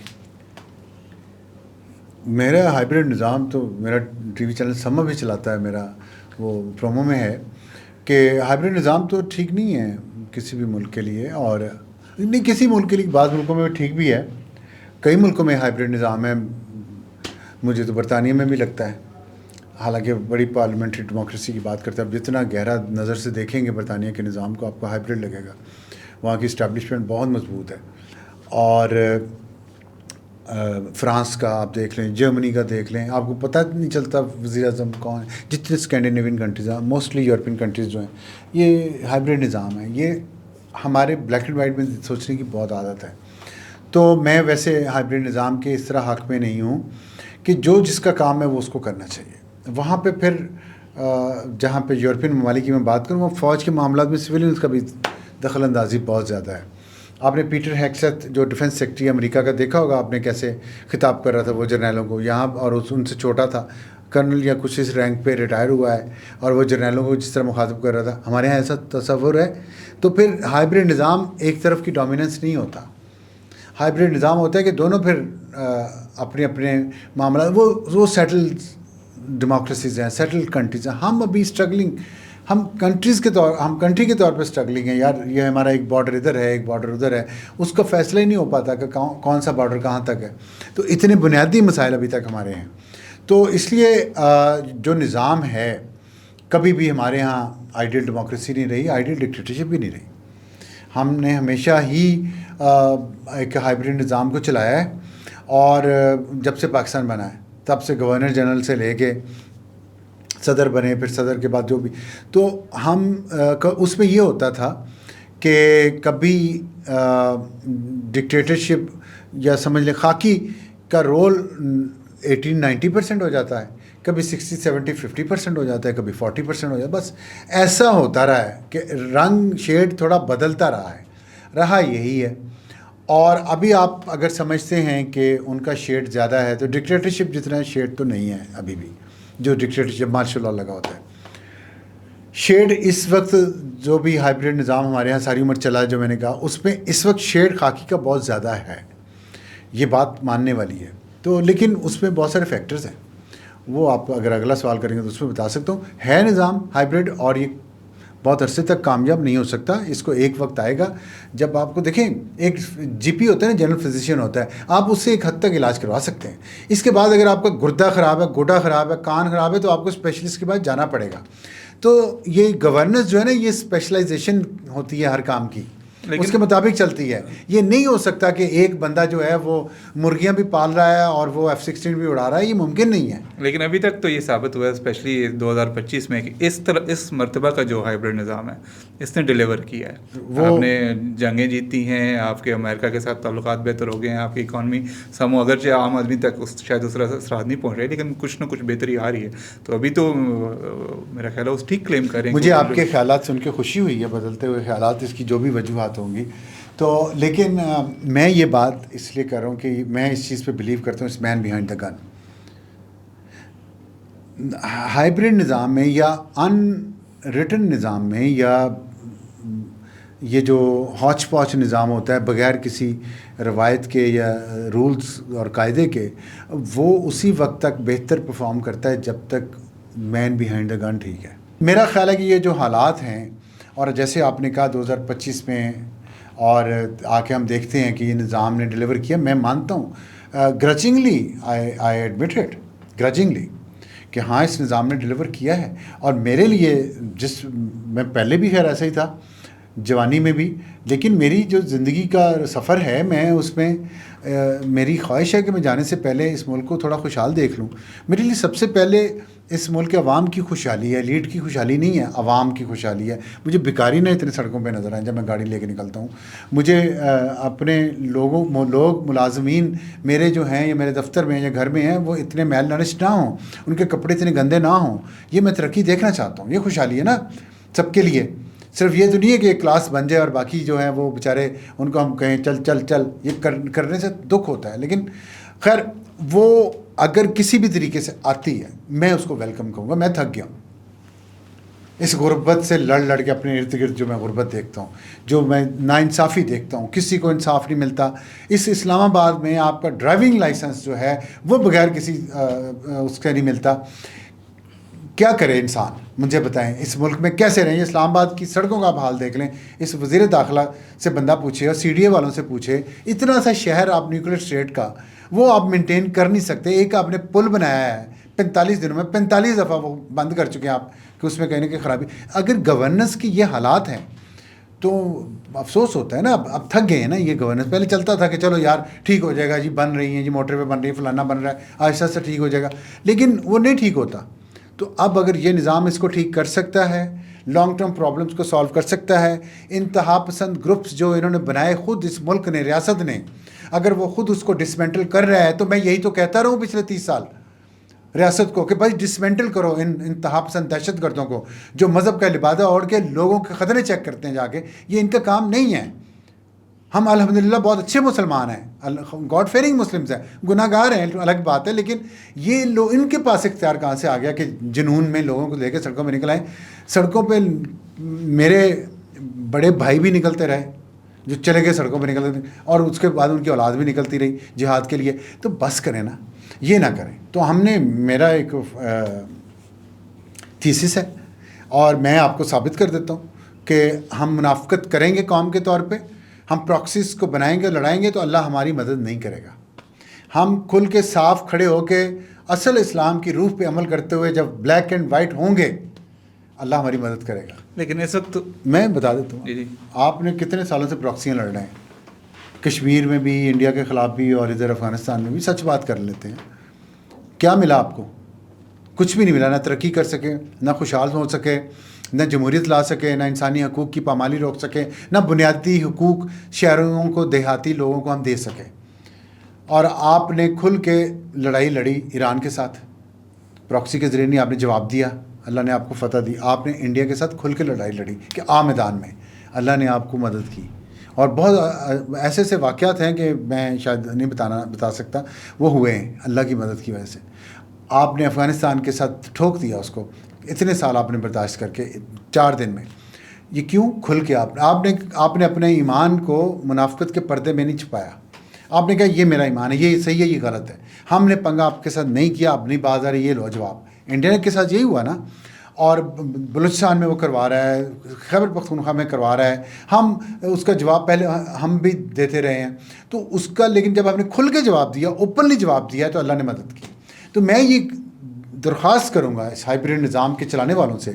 میرا ہائیبرڈ نظام تو میرا ٹی وی چینل سما بھی چلاتا ہے، میرا وہ پرومو میں ہے کہ ہائیبرڈ نظام تو ٹھیک نہیں ہے کسی بھی ملک کے لیے، اور نہیں کسی ملک کے لیے، بعض ملکوں میں ٹھیک بھی ہے، کئی ملکوں میں ہائیبرڈ نظام ہے. مجھے تو برطانیہ میں بھی لگتا ہے، حالانکہ بڑی پارلیمنٹری ڈیموکریسی کی بات کرتے ہیں. اب جتنا گہرا نظر سے دیکھیں گے برطانیہ کے نظام کو، آپ کو ہائیبرڈ لگے گا. وہاں کی اسٹیبلشمنٹ بہت مضبوط ہے. اور فرانس کا آپ دیکھ لیں، جرمنی کا دیکھ لیں، آپ کو پتہ نہیں چلتا وزیر اعظم کون ہے. جتنے اسکینڈینیوین کنٹریز ہیں، موسٹلی یورپین کنٹریز جو ہیں، یہ ہائیبرڈ نظام ہے. یہ ہمارے بلیک اینڈ وائٹ میں سوچنے کی بہت عادت ہے. تو میں ویسے ہائیبرڈ نظام کے اس طرح حق میں نہیں ہوں کہ جو جس کا کام ہے وہ اس کو کرنا چاہیے. وہاں پہ پھر جہاں پہ یورپین ممالک کی میں بات کروں، وہ فوج کے معاملات میں سویلینز کا بھی دخل اندازی بہت زیادہ ہے. آپ نے پیٹر ہیگسیتھ جو ڈیفنس سیکرٹری امریکہ کا دیکھا ہوگا آپ نے، کیسے خطاب کر رہا تھا وہ جرنیلوں کو یہاں، اور ان سے چھوٹا تھا، کرنل یا کچھ اس رینک پہ ریٹائر ہوا ہے، اور وہ جرنیلوں کو جس طرح مخاطب کر رہا تھا. ہمارے یہاں ایسا تصور ہے. تو پھر ہائیبرڈ نظام ایک طرف کی ڈومیننس نہیں ہوتا. ہائیبرڈ نظام ہوتا ہے کہ دونوں پھر اپنے اپنے معاملات، وہ سیٹل ڈیموکریسیز ہیں، سیٹل کنٹریز ہیں. ہم ابھی اسٹرگلنگ، ہم کنٹری کے طور پہ اسٹرگلنگ ہیں یار. یہ ہمارا ایک بارڈر ادھر ہے، ایک بارڈر ادھر ہے، اس کا فیصلہ ہی نہیں ہو پاتا کہ کون سا بارڈر کہاں تک ہے. تو اتنے بنیادی مسائل ابھی تک ہمارے ہیں. تو اس لیے جو نظام ہے، کبھی بھی ہمارے یہاں آئیڈیل ڈیموکریسی نہیں رہی، آئیڈیل ڈکٹیٹرشپ بھی نہیں رہی. ہم نے ہمیشہ ہی ایک ہائیبرڈ نظام کو چلایا ہے. اور جب سے پاکستان بنا ہے تب سے گورنر جنرل سے لے کے صدر بنے، پھر صدر کے بعد جو بھی، تو ہم اس میں یہ ہوتا تھا کہ کبھی ڈکٹیٹرشپ یا سمجھ لیں خاکی کا رول 80-90% ہو جاتا ہے، کبھی 60-70-50% ہو جاتا ہے، کبھی 40% ہو جاتا ہے. بس ایسا ہوتا رہا ہے کہ رنگ شیڈ تھوڑا بدلتا رہا یہی ہے. اور ابھی آپ اگر سمجھتے ہیں کہ ان کا شیڈ زیادہ ہے، تو ڈکٹیٹرشپ جتنا شیڈ تو نہیں ہے ابھی بھی، جو ڈکٹیٹرشپ مارشل لاء لگا ہوتا ہے. شیڈ اس وقت جو بھی ہائیبریڈ نظام ہمارے یہاں ساری عمر چلا ہے جو میں نے کہا اس میں اس وقت شیڈ خاکی کا بہت زیادہ ہے، یہ بات ماننے والی ہے. تو لیکن اس میں بہت سارے فیکٹرز ہیں، وہ آپ اگر اگلا سوال کریں گے تو اس میں بتا سکتا ہوں. ہے نظام ہائیبریڈ اور یہ بہت عرصے تک کامیاب نہیں ہو سکتا. اس کو ایک وقت آئے گا جب آپ کو دیکھیں ایک جی پی ہوتا ہے نا، جنرل فزیشین ہوتا ہے، آپ اس سے ایک حد تک علاج کروا سکتے ہیں. اس کے بعد اگر آپ کا گردہ خراب ہے، گوڈا خراب ہے، کان خراب ہے، تو آپ کو اسپیشلسٹ کے پاس جانا پڑے گا. تو یہ گورننس جو ہے نا، یہ اسپیشلائزیشن ہوتی ہے ہر کام کی، اس کے مطابق چلتی ہے. یہ نہیں ہو سکتا کہ ایک بندہ جو ہے وہ مرغیاں بھی پال رہا ہے اور وہ F-16 بھی اڑا رہا ہے، یہ ممکن نہیں ہے. لیکن ابھی تک تو یہ ثابت ہوا ہے اسپیشلی 2025 میں کہ اس مرتبہ کا جو ہائیبریڈ نظام ہے اس نے ڈیلیور کیا ہے. آپ نے جنگیں جیتی ہیں، آپ کے امریکہ کے ساتھ تعلقات بہتر ہو گئے ہیں، آپ کی اکانومی سمو اگرچہ عام آدمی تک شاید اس طرح اثرات نہیں پہنچ رہے، لیکن کچھ نہ کچھ بہتری آ رہی ہے. تو ابھی تو میرا خیال ہے اس ٹھیک کلیم کریں. مجھے آپ کے خیالات سن کے خوشی ہوئی ہے، بدلتے ہوئے خیالات، اس کی جو بھی وجوہات ہوں گی. تو لیکن میں یہ بات اس لیے کر رہا ہوں کہ میں اس چیز پہ بلیو کرتا ہوں، اس مین بیہائنڈ دا گن. ہائیبریڈ نظام میں یا ان ریٹن نظام میں یا یہ جو ہاچ پاچ نظام ہوتا ہے بغیر کسی روایت کے یا رولز اور قاعدے کے، وہ اسی وقت تک بہتر پرفارم کرتا ہے جب تک مین بیہائنڈ دا گن ٹھیک ہے. میرا خیال ہے کہ یہ جو حالات ہیں، اور جیسے آپ نے کہا 2025 میں اور آ کے ہم دیکھتے ہیں کہ یہ نظام نے ڈیلیور کیا، میں مانتا ہوں گرجنگلی، آئی ایڈمٹ اٹ گرجنگلی کہ ہاں اس نظام نے ڈیلیور کیا ہے. اور میرے لیے میں پہلے بھی خیر ایسا ہی تھا، جوانی میں بھی، لیکن میری جو زندگی کا سفر ہے، میں اس میں میری خواہش ہے کہ میں جانے سے پہلے اس ملک کو تھوڑا خوشحال دیکھ لوں. میرے لیے سب سے پہلے اس ملک کے عوام کی خوشحالی ہے، لیڈ کی خوشحالی نہیں ہے، عوام کی خوشحالی ہے. مجھے بیکاری نہ اتنے سڑکوں پہ نظر آئیں جب میں گاڑی لے کے نکلتا ہوں. مجھے اپنے لوگ ملازمین میرے جو ہیں یا میرے دفتر میں یا گھر میں ہیں وہ اتنے میل نرش نہ ہوں، ان کے کپڑے اتنے گندے نہ ہوں. یہ میں ترقی دیکھنا چاہتا ہوں. یہ خوشحالی ہے نا سب کے لیے. صرف یہ تو نہیں ہے کہ ایک کلاس بن جائے اور باقی جو ہیں وہ بیچارے ان کو ہم کہیں چل چل چل، یہ کرنے سے دکھ ہوتا ہے. لیکن خیر وہ اگر کسی بھی طریقے سے آتی ہے میں اس کو ویلکم کہوں گا. میں تھک گیا ہوں اس غربت سے لڑ کے، اپنے ارد گرد جو میں غربت دیکھتا ہوں، جو میں ناانصافی دیکھتا ہوں، کسی کو انصاف نہیں ملتا. اس اسلام آباد میں آپ کا ڈرائیونگ لائسنس جو ہے وہ بغیر کسی اس کا نہیں ملتا. کیا کرے انسان؟ مجھے بتائیں اس ملک میں کیسے رہیں؟ اسلام آباد کی سڑکوں کا آپ حال دیکھ لیں. اس وزیر داخلہ سے بندہ پوچھے اور سی ڈی اے والوں سے پوچھے، اتنا سا شہر آپ نیوکلیر اسٹیٹ کا وہ آپ مینٹین کر نہیں سکتے. ایک آپ نے پل بنایا ہے 45 دنوں میں، 45 دفعہ وہ بند کر چکے ہیں آپ کہ اس میں کہیں کہ خرابی. اگر گورننس کی یہ حالات ہیں تو افسوس ہوتا ہے نا. اب تھک گئے ہیں نا. یہ گورننس پہلے چلتا تھا کہ چلو یار ٹھیک ہو جائے گا جی، بن رہی ہیں جی، موٹر وے بن رہی ہے، فلانا بن رہا ہے، آہستہ آہستہ ٹھیک ہو جائے گا. لیکن وہ نہیں ٹھیک ہوتا. تو اب اگر یہ نظام اس کو ٹھیک کر سکتا ہے، لانگ ٹرم پرابلمس کو سالو کر سکتا ہے، انتہا پسند گروپس جو انہوں نے بنائے خود اس ملک نے، ریاست نے، اگر وہ خود اس کو ڈسمینٹل کر رہا ہے، تو میں یہی تو کہتا رہا ہوں پچھلے 30 سال ریاست کو کہ بھائی ڈسمینٹل کرو ان انتہا پسند دہشت گردوں کو جو مذہب کا لبادہ اوڑھ کے لوگوں کے خطرے چیک کرتے ہیں جا کے. یہ ان کا کام نہیں ہے. ہم الحمدللہ بہت اچھے مسلمان ہیں، گاڈ فیئرنگ مسلمز ہیں، گناہ گار ہیں الگ بات ہے، لیکن یہ لوگ ان کے پاس اختیار کہاں سے آ گیا کہ جنون میں لوگوں کو لے کے سڑکوں پہ نکل آئیں. سڑکوں پہ میرے بڑے بھائی بھی نکلتے رہے جو چلے گئے سڑکوں پہ نکلتے، اور اس کے بعد ان کی اولاد بھی نکلتی رہی جہاد کے لیے. تو بس کریں نا، یہ نہ کریں. تو ہم نے، میرا ایک تھیسس ہے اور میں آپ کو ثابت کر دیتا ہوں کہ ہم منافقت کریں گے قوم کے طور پہ، ہم پراکسیز کو بنائیں گے، لڑائیں گے تو اللہ ہماری مدد نہیں کرے گا. ہم کھل کے صاف کھڑے ہو کے اصل اسلام کی روح پہ عمل کرتے ہوئے جب بلیک اینڈ وائٹ ہوں گے، اللہ ہماری مدد کرے گا. لیکن اس وقت میں بتا دیتا ہوں، جی آپ نے کتنے سالوں سے پراکسیاں لڑ رہے ہیں، کشمیر میں بھی، انڈیا کے خلاف بھی، اور ادھر افغانستان میں بھی. سچ بات کر لیتے ہیں، کیا ملا آپ کو؟ کچھ بھی نہیں ملا. نہ ترقی کر سکے، نہ خوشحال ہو سکے، نہ جمہوریت لا سکے، نہ انسانی حقوق کی پامالی روک سکے، نہ بنیادی حقوق شہروں کو، دیہاتی لوگوں کو ہم دے سکے. اور آپ نے کھل کے لڑائی لڑی ایران کے ساتھ، پراکسی کے ذریعے نہیں، آپ نے جواب دیا، اللہ نے آپ کو فتح دی. آپ نے انڈیا کے ساتھ کھل کے لڑائی لڑی کہ میدان میں، اللہ نے آپ کو مدد کی. اور بہت ایسے ایسے واقعات ہیں کہ میں شاید نہیں بتا سکتا، وہ ہوئے ہیں اللہ کی مدد کی وجہ سے. آپ نے افغانستان کے ساتھ ٹھوک دیا اس کو، اتنے سال آپ نے برداشت کر کے 4 دن میں. یہ کیوں؟ کھل کے آپ نے اپنے ایمان کو منافقت کے پردے میں نہیں چھپایا. آپ نے کہا یہ میرا ایمان ہے، یہ صحیح ہے، یہ غلط ہے. ہم نے پنگا آپ کے ساتھ نہیں کیا، اب نہیں باز آ رہی، یہ لو جواب. انڈیا کے ساتھ یہی ہوا نا، اور بلوچستان میں وہ کروا رہا ہے، خیبر پختونخوا میں کروا رہا ہے. ہم اس کا جواب پہلے ہم بھی دیتے رہے ہیں تو اس کا، لیکن جب ہم نے کھل کے جواب دیا، اوپنلی جواب دیا، تو اللہ نے مدد کی. تو میں یہ درخواست کروں گا اس ہائبرڈ نظام کے چلانے والوں سے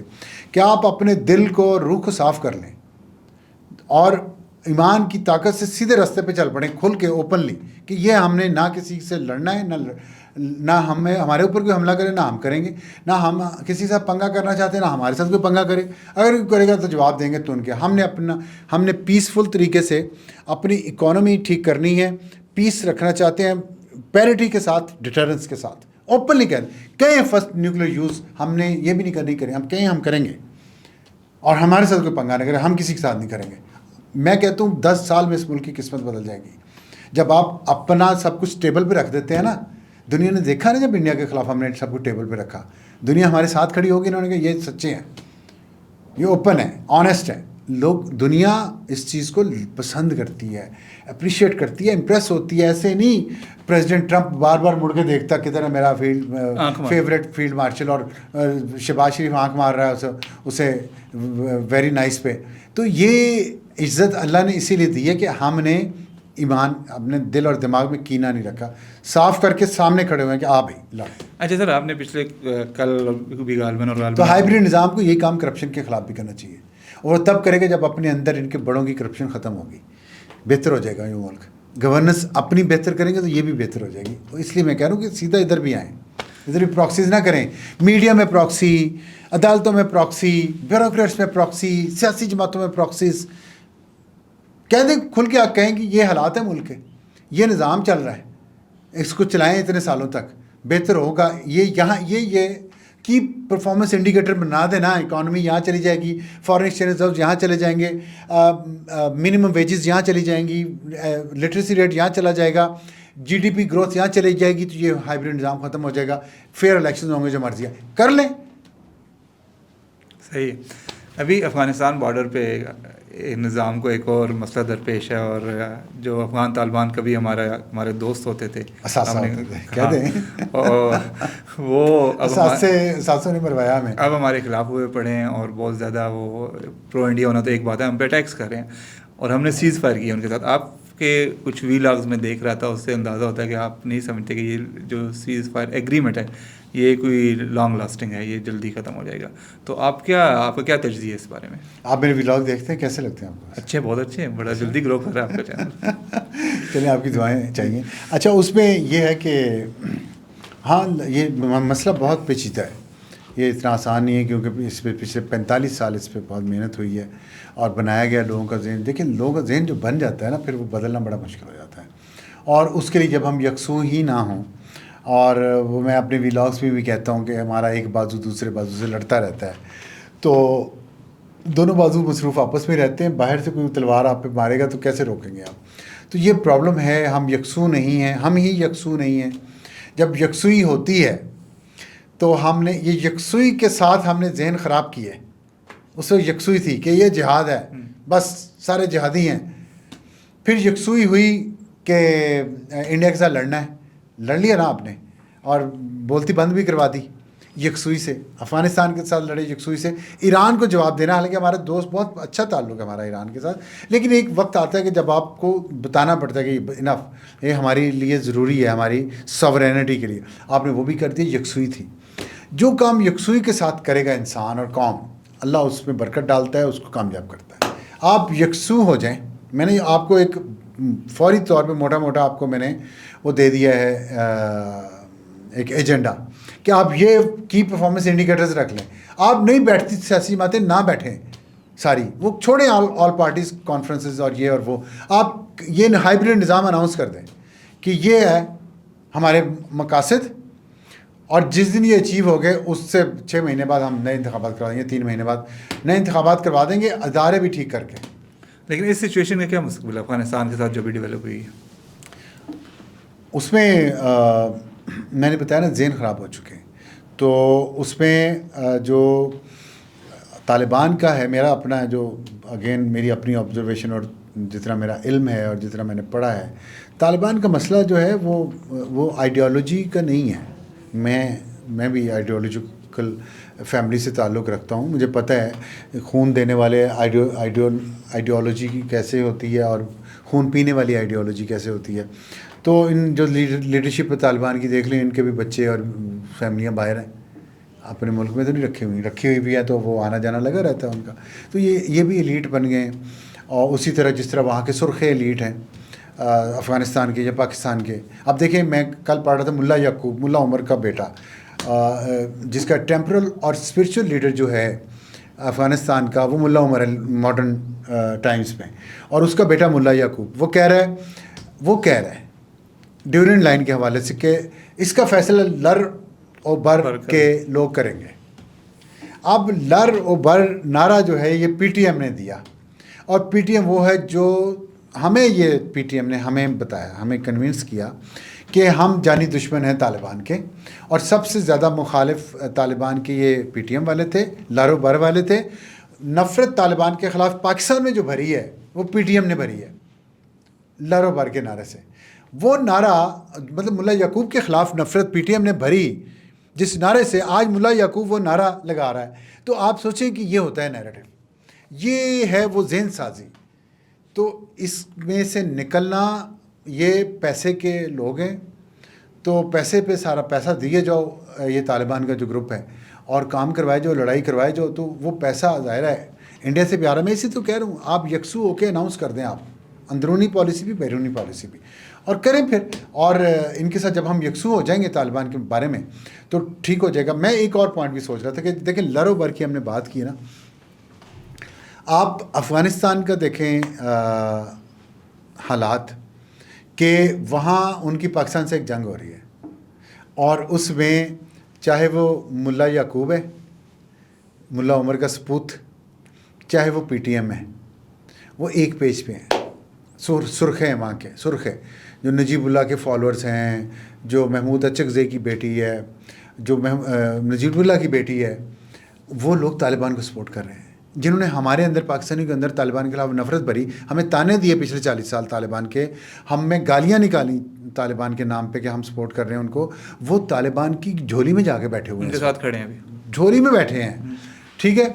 کہ آپ اپنے دل کو، روح کو صاف کر لیں اور ایمان کی طاقت سے سیدھے راستے پہ چل پڑیں، کھل کے اوپنلی، کہ یہ ہم نے نہ کسی سے لڑنا ہے، نہ ہمارے اوپر کوئی حملہ کرے، نہ ہم کریں گے، نہ ہم کسی سے پنگا کرنا چاہتے ہیں، نہ ہمارے ساتھ کوئی پنگا کرے. اگر کوئی کرے گا تو جواب دیں گے تو ان کے. ہم نے پیسفل طریقے سے اپنی اکانومی ٹھیک کرنی ہے، پیس رکھنا چاہتے ہیں، پیرٹی کے ساتھ، ڈیٹرنس کے ساتھ. اوپنلی کہیں فرسٹ نیوکلیر یوز ہم نے یہ بھی نہیں کریں، ہم کہیں ہم کریں گے اور ہمارے ساتھ کوئی پنگا نہ کرے، ہم کسی کے ساتھ نہیں کریں گے. میں کہتا ہوں 10 سال میں اس ملک کی قسمت بدل جائے گی جب آپ اپنا سب کچھ ٹیبل پہ رکھ دیتے ہیں نا. دنیا نے دیکھا نا، جب انڈیا کے خلاف ہم نے سب کچھ ٹیبل پہ رکھا، دنیا ہمارے ساتھ کھڑی ہوگی. انہوں نے کہا یہ سچے ہیں، یہ اوپن ہے، آنیسٹ ہے. دنیا اس چیز کو پسند کرتی ہے، اپریشیٹ کرتی ہے، امپریس ہوتی ہے. ایسے نہیں پریزیڈنٹ ٹرمپ بار بار مڑ کے دیکھتا کدھر ہے میرا فیوریٹ فیلڈ مارشل، اور شہباز شریف آنکھ مار رہا ہے اسے ویری نائس پہ. تو یہ عزت اللہ نے اسی لیے دی ہے کہ ہم نے ایمان اپنے دل اور دماغ میں کینہ نہیں رکھا، صاف کر کے سامنے کھڑے ہوئے ہیں کہ بھائی لڑ. اچھا سر، آپ نے پچھلے کل بھی غالباً تو ہائبرڈ نظام کو یہی کام کرپشن کے خلاف بھی کرنا چاہیے، اور وہ تب کرے گا جب اپنے اندر ان کے بڑوں کی کرپشن ختم ہوگی، بہتر ہو جائے گا یہ ملک. گورننس اپنی بہتر کریں گے تو یہ بھی بہتر ہو جائے گی. اس لیے میں کہہ رہا ہوں کہ سیدھا ادھر بھی آئیں، ادھر بھی پراکسیز نہ کریں. میڈیا میں پراکسی، عدالتوں میں پراکسی، بیوروکریٹس میں پراکسی، سیاسی جماعتوں میں پراکسیز. کہہ دیں کھل کے، آپ کہیں کہ یہ حالات ہیں ملک کے، یہ نظام چل رہا ہے، اس کو چلائیں اتنے سالوں تک، بہتر ہوگا. یہ کی پرفارمنس انڈیکیٹر بنا دینا. اکانومی یہاں چلی جائے گی، فارن ایکسچینج ریزروز یہاں چلے جائیں گے، منیمم ویجز یہاں چلی جائیں گی، لٹریسی ریٹ یہاں چلا جائے گا، جی ڈی پی گروتھ یہاں چلی جائے گی، تو یہ ہائبرڈ نظام ختم ہو جائے گا. فیئر الیکشن ہوں گے، جو مرضی کر لیں. صحیح. ابھی افغانستان بارڈر پہ نظام کو ایک اور مسئلہ درپیش ہے، اور جو افغان طالبان کبھی ہمارے دوست ہوتے تھے، وہ ساتسوں نے مروایا ہمیں، اب ہمارے خلاف ہوئے پڑے ہیں، اور بہت زیادہ وہ پرو انڈیا ہونا تو ایک بات ہے، ہم پہ اٹیکس کر رہے ہیں، اور ہم نے سیز فائر کیا ان کے ساتھ. آپ کے کچھ ویلاگز میں دیکھ رہا تھا، اس سے اندازہ ہوتا ہے کہ آپ نہیں سمجھتے کہ یہ جو سیز فائر ایگریمنٹ ہے یہ کوئی لانگ لاسٹنگ ہے، یہ جلدی ختم ہو جائے گا. تو آپ کا کیا تجزیہ ہے اس بارے میں؟ آپ میرے ویلاگ دیکھتے ہیں، کیسے لگتے ہیں آپ کو؟ اچھے، بہت اچھے ہیں، بڑا جلدی گرو کر رہا ہے آپ کا چینل. چلیں، آپ کی دعائیں چاہیے. اچھا، اس میں یہ ہے کہ ہاں، یہ مسئلہ بہت پیچیدہ ہے، یہ اتنا آسان نہیں ہے، کیونکہ اس پہ پچھلے 45 سال اس پہ بہت محنت ہوئی ہے اور بنایا گیا لوگوں کا ذہن. دیکھیں، لوگوں کا ذہن جو بن جاتا ہے نا، پھر وہ بدلنا بڑا مشکل ہو جاتا ہے. اور اس کے لیے جب ہم یکسو ہی نہ ہوں، اور وہ میں اپنے ویلاگس میں بھی کہتا ہوں کہ ہمارا ایک بازو دوسرے بازو سے لڑتا رہتا ہے، تو دونوں بازو مصروف آپس میں رہتے ہیں. باہر سے کوئی تلوار آپ پہ مارے گا تو کیسے روکیں گے آپ؟ تو یہ پرابلم ہے، ہم یکسو نہیں ہیں، ہم ہی یکسو نہیں ہیں. جب یکسوئی ہوتی ہے تو ہم نے یہ یکسوئی کے ساتھ ہم نے ذہن خراب کیے. اس وقت یکسوئی تھی کہ یہ جہاد ہے، بس سارے جہادی ہیں. پھر یکسوئی ہوئی کہ انڈیا کے ساتھ لڑنا ہے، لڑ لیا نا آپ نے، اور بولتی بند بھی کروا دی یکسوئی سے. افغانستان کے ساتھ لڑے یکسوئی سے. ایران کو جواب دینا، حالانکہ ہمارا دوست، بہت اچھا تعلق ہے ہمارا ایران کے ساتھ، لیکن ایک وقت آتا ہے کہ جب آپ کو بتانا پڑتا ہے کہ انف، یہ ہمارے لیے ضروری ہے، ہماری ساورینٹی کے لیے. آپ نے وہ بھی کر دی. یکسوئی تھی. جو کام یکسوئی کے ساتھ کرے گا انسان اور قوم، اللہ اس میں برکت ڈالتا ہے، اس کو کامیاب کرتا ہے. آپ یکسو ہو جائیں. میں نے آپ کو ایک فوری طور پہ موٹا آپ کو میں نے وہ دے دیا ہے، ایک ایجنڈا، کہ آپ یہ کی پرفارمنس انڈیکیٹرز رکھ لیں. آپ نہیں بیٹھتی سیاسی جماعتیں، نہ بیٹھیں ساری، وہ چھوڑیں آل پارٹیز کانفرنسز اور یہ اور وہ. آپ یہ ہائبرڈ نظام اناؤنس کر دیں کہ یہ ہے ہمارے مقاصد، اور جس دن یہ اچیو ہو گئے اس سے 6 مہینے بعد ہم نئے انتخابات کروا دیں گے، 3 مہینے بعد نئے انتخابات کروا دیں گے، ادارے بھی ٹھیک کر کے. لیکن اس سچویشن کا کیا مستقبل ہے افغانستان کے ساتھ جو بھی ڈیولپ ہوئی ہے؟ اس میں میں نے بتایا نا، ذہن خراب ہو چکے ہیں. تو اس میں جو طالبان کا ہے، میرا اپنا جو اگین میری اپنی آبزرویشن اور جتنا میرا علم ہے اور جتنا میں نے پڑھا ہے، طالبان کا مسئلہ جو ہے وہ آئیڈیالوجی کا نہیں ہے. میں بھی آئیڈیالوجیکل فیملی سے تعلق رکھتا ہوں. مجھے پتہ ہے خون دینے والے آئیڈیالوجی کیسے ہوتی ہے اور خون پینے والی آئیڈیالوجی کیسے ہوتی ہے. تو ان جو لیڈرشپ طالبان کی دیکھ لیں، ان کے بھی بچے اور فیملیاں باہر ہیں، اپنے ملک میں تو نہیں رکھی ہوئی بھی ہے، تو وہ آنا جانا لگا رہتا ہے ان کا. تو یہ بھی ایلیٹ بن گئے ہیں. اور اسی طرح جس طرح وہاں کے سرخ ایلیٹ ہیں افغانستان کے یا پاکستان کے. اب دیکھیں، میں کل پڑھ رہا تھا ملا یعقوب، ملا عمر کا بیٹا، جس کا ٹیمپرل اور اسپرچل لیڈر جو ہے افغانستان کا، وہ ملا عمر ہے ماڈرن ٹائمز میں، اور اس کا بیٹا ملا یعقوب وہ کہہ رہا ہے ڈیورنٹ لائن کے حوالے سے کہ اس کا فیصلہ لر اور بر کے لوگ کریں گے. اب لر اور بر نعرہ جو ہے یہ پی ٹی ایم نے دیا، اور پی ٹی ایم وہ ہے جو پی ٹی ایم نے ہمیں بتایا، ہمیں کنونس کیا کہ ہم جانی دشمن ہیں طالبان کے، اور سب سے زیادہ مخالف طالبان کے یہ پی ٹی ایم والے تھے، لر و بر والے تھے. نفرت طالبان کے خلاف پاکستان میں جو بھری ہے وہ پی ٹی ایم نے بھری ہے لر و بر کے نعرے سے. وہ نعرہ مطلب ملا یعقوب کے خلاف نفرت پی ٹی ایم نے بھری، جس نعرے سے آج ملا یعقوب وہ نعرہ لگا رہا ہے. تو آپ سوچیں کہ یہ ہوتا ہے نیریٹو، یہ ہے وہ ذہن سازی. تو اس میں سے نکلنا، یہ پیسے کے لوگ ہیں، تو پیسے پہ سارا پیسہ دیے جاؤ یہ طالبان کا جو گروپ ہے، اور کام کروائے جاؤ، لڑائی کروائے جاؤ، تو وہ پیسہ ظاہر ہے انڈیا سے پیارا. میں اسی تو کہہ رہا ہوں، آپ یکسو ہو کے اناؤنس کر دیں، آپ اندرونی پالیسی بھی بیرونی پالیسی بھی، اور کریں پھر. اور ان کے ساتھ جب ہم یکسو ہو جائیں گے طالبان کے بارے میں تو ٹھیک ہو جائے گا. میں ایک اور پوائنٹ بھی سوچ رہا تھا کہ دیکھیں لر و بر کی ہم نے بات کی نا، آپ افغانستان کا دیکھیں حالات، کہ وہاں ان کی پاکستان سے ایک جنگ ہو رہی ہے، اور اس میں چاہے وہ ملا یعقوب ہے، ملا عمر کا سپوت، چاہے وہ پی ٹی ایم ہے، وہ ایک پیج پہ ہیں. سرخ ہیں وہاں کے، سرخ ہے جو نجیب اللہ کے فالورز ہیں، جو محمود اچکزئی کی بیٹی ہے، جو نجیب اللہ کی بیٹی ہے، وہ لوگ طالبان کو سپورٹ کر رہے ہیں، جنہوں نے ہمارے اندر پاکستانی کے اندر طالبان کے خلاف نفرت بھری، ہمیں تانے دیے پچھلے 40 سال طالبان کے، ہم میں گالیاں نکالی طالبان کے نام پہ کہ ہم سپورٹ کر رہے ہیں ان کو. وہ طالبان کی جھولی میں جا کے بیٹھے ہوئے ہیں، ان کے ساتھ کھڑے ہیں ابھی، جھولی میں بیٹھے ہیں. ٹھیک ہے،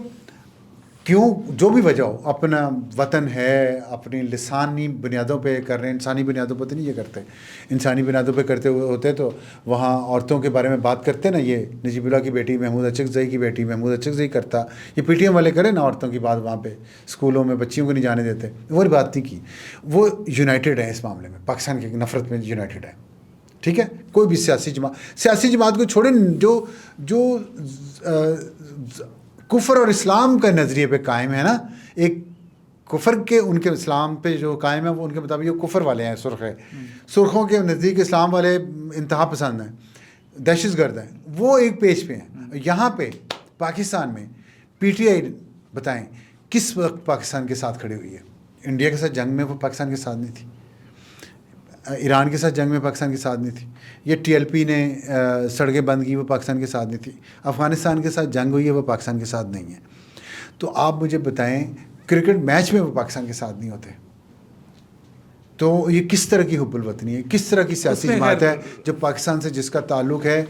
کیوں؟ جو بھی وجہ ہو، اپنا وطن ہے، اپنی لسانی بنیادوں پہ کر رہے ہیں، انسانی بنیادوں پہ تو نہیں یہ کرتے. انسانی بنیادوں پہ کرتے ہوئے ہوتے تو وہاں عورتوں کے بارے میں بات کرتے نا. یہ نجیب اللہ کی بیٹی، محمود اچکزئی کی بیٹی، محمود اچکزئی کرتا، یہ پی ٹی ایم والے کریں نا عورتوں کی بات وہاں پہ اسکولوں میں بچیوں کو نہیں جانے دیتے. وہ بات نہیں کی. وہ یونائٹڈ ہے اس معاملے میں، پاکستان کی نفرت میں یونائٹڈ ہے. ٹھیک ہے، کوئی بھی سیاسی جماعت کو چھوڑیں جو کفر اور اسلام کا نظریے پہ قائم ہے نا، ایک کفر کے ان کے اسلام پہ جو قائم ہے، وہ ان کے مطابق یہ کفر والے ہیں، سرخ ہے. سرخوں کے نزدیک اسلام والے انتہا پسند ہیں، دہشت گرد ہیں، وہ ایک پیج پہ ہیں. یہاں پہ پاکستان میں پی ٹی آئی بتائیں کس وقت پاکستان کے ساتھ کھڑی ہوئی ہے؟ انڈیا کے ساتھ جنگ میں وہ پاکستان کے ساتھ نہیں تھی، ایران کے ساتھ جنگ میں پاکستان کے ساتھ نہیں تھی، یہ ٹی ایل پی نے سڑکیں بند کی، وہ پاکستان کے ساتھ نہیں تھی. افغانستان کے ساتھ جنگ ہوئی ہے، وہ پاکستان کے ساتھ نہیں ہے. تو آپ مجھے بتائیں کرکٹ میچ میں وہ پاکستان کے ساتھ نہیں ہوتے. تو یہ کس طرح کی حب الوطنی ہے، کس طرح کی سیاسی جماعت ہے جو پاکستان سے جس کا تعلق ہے؟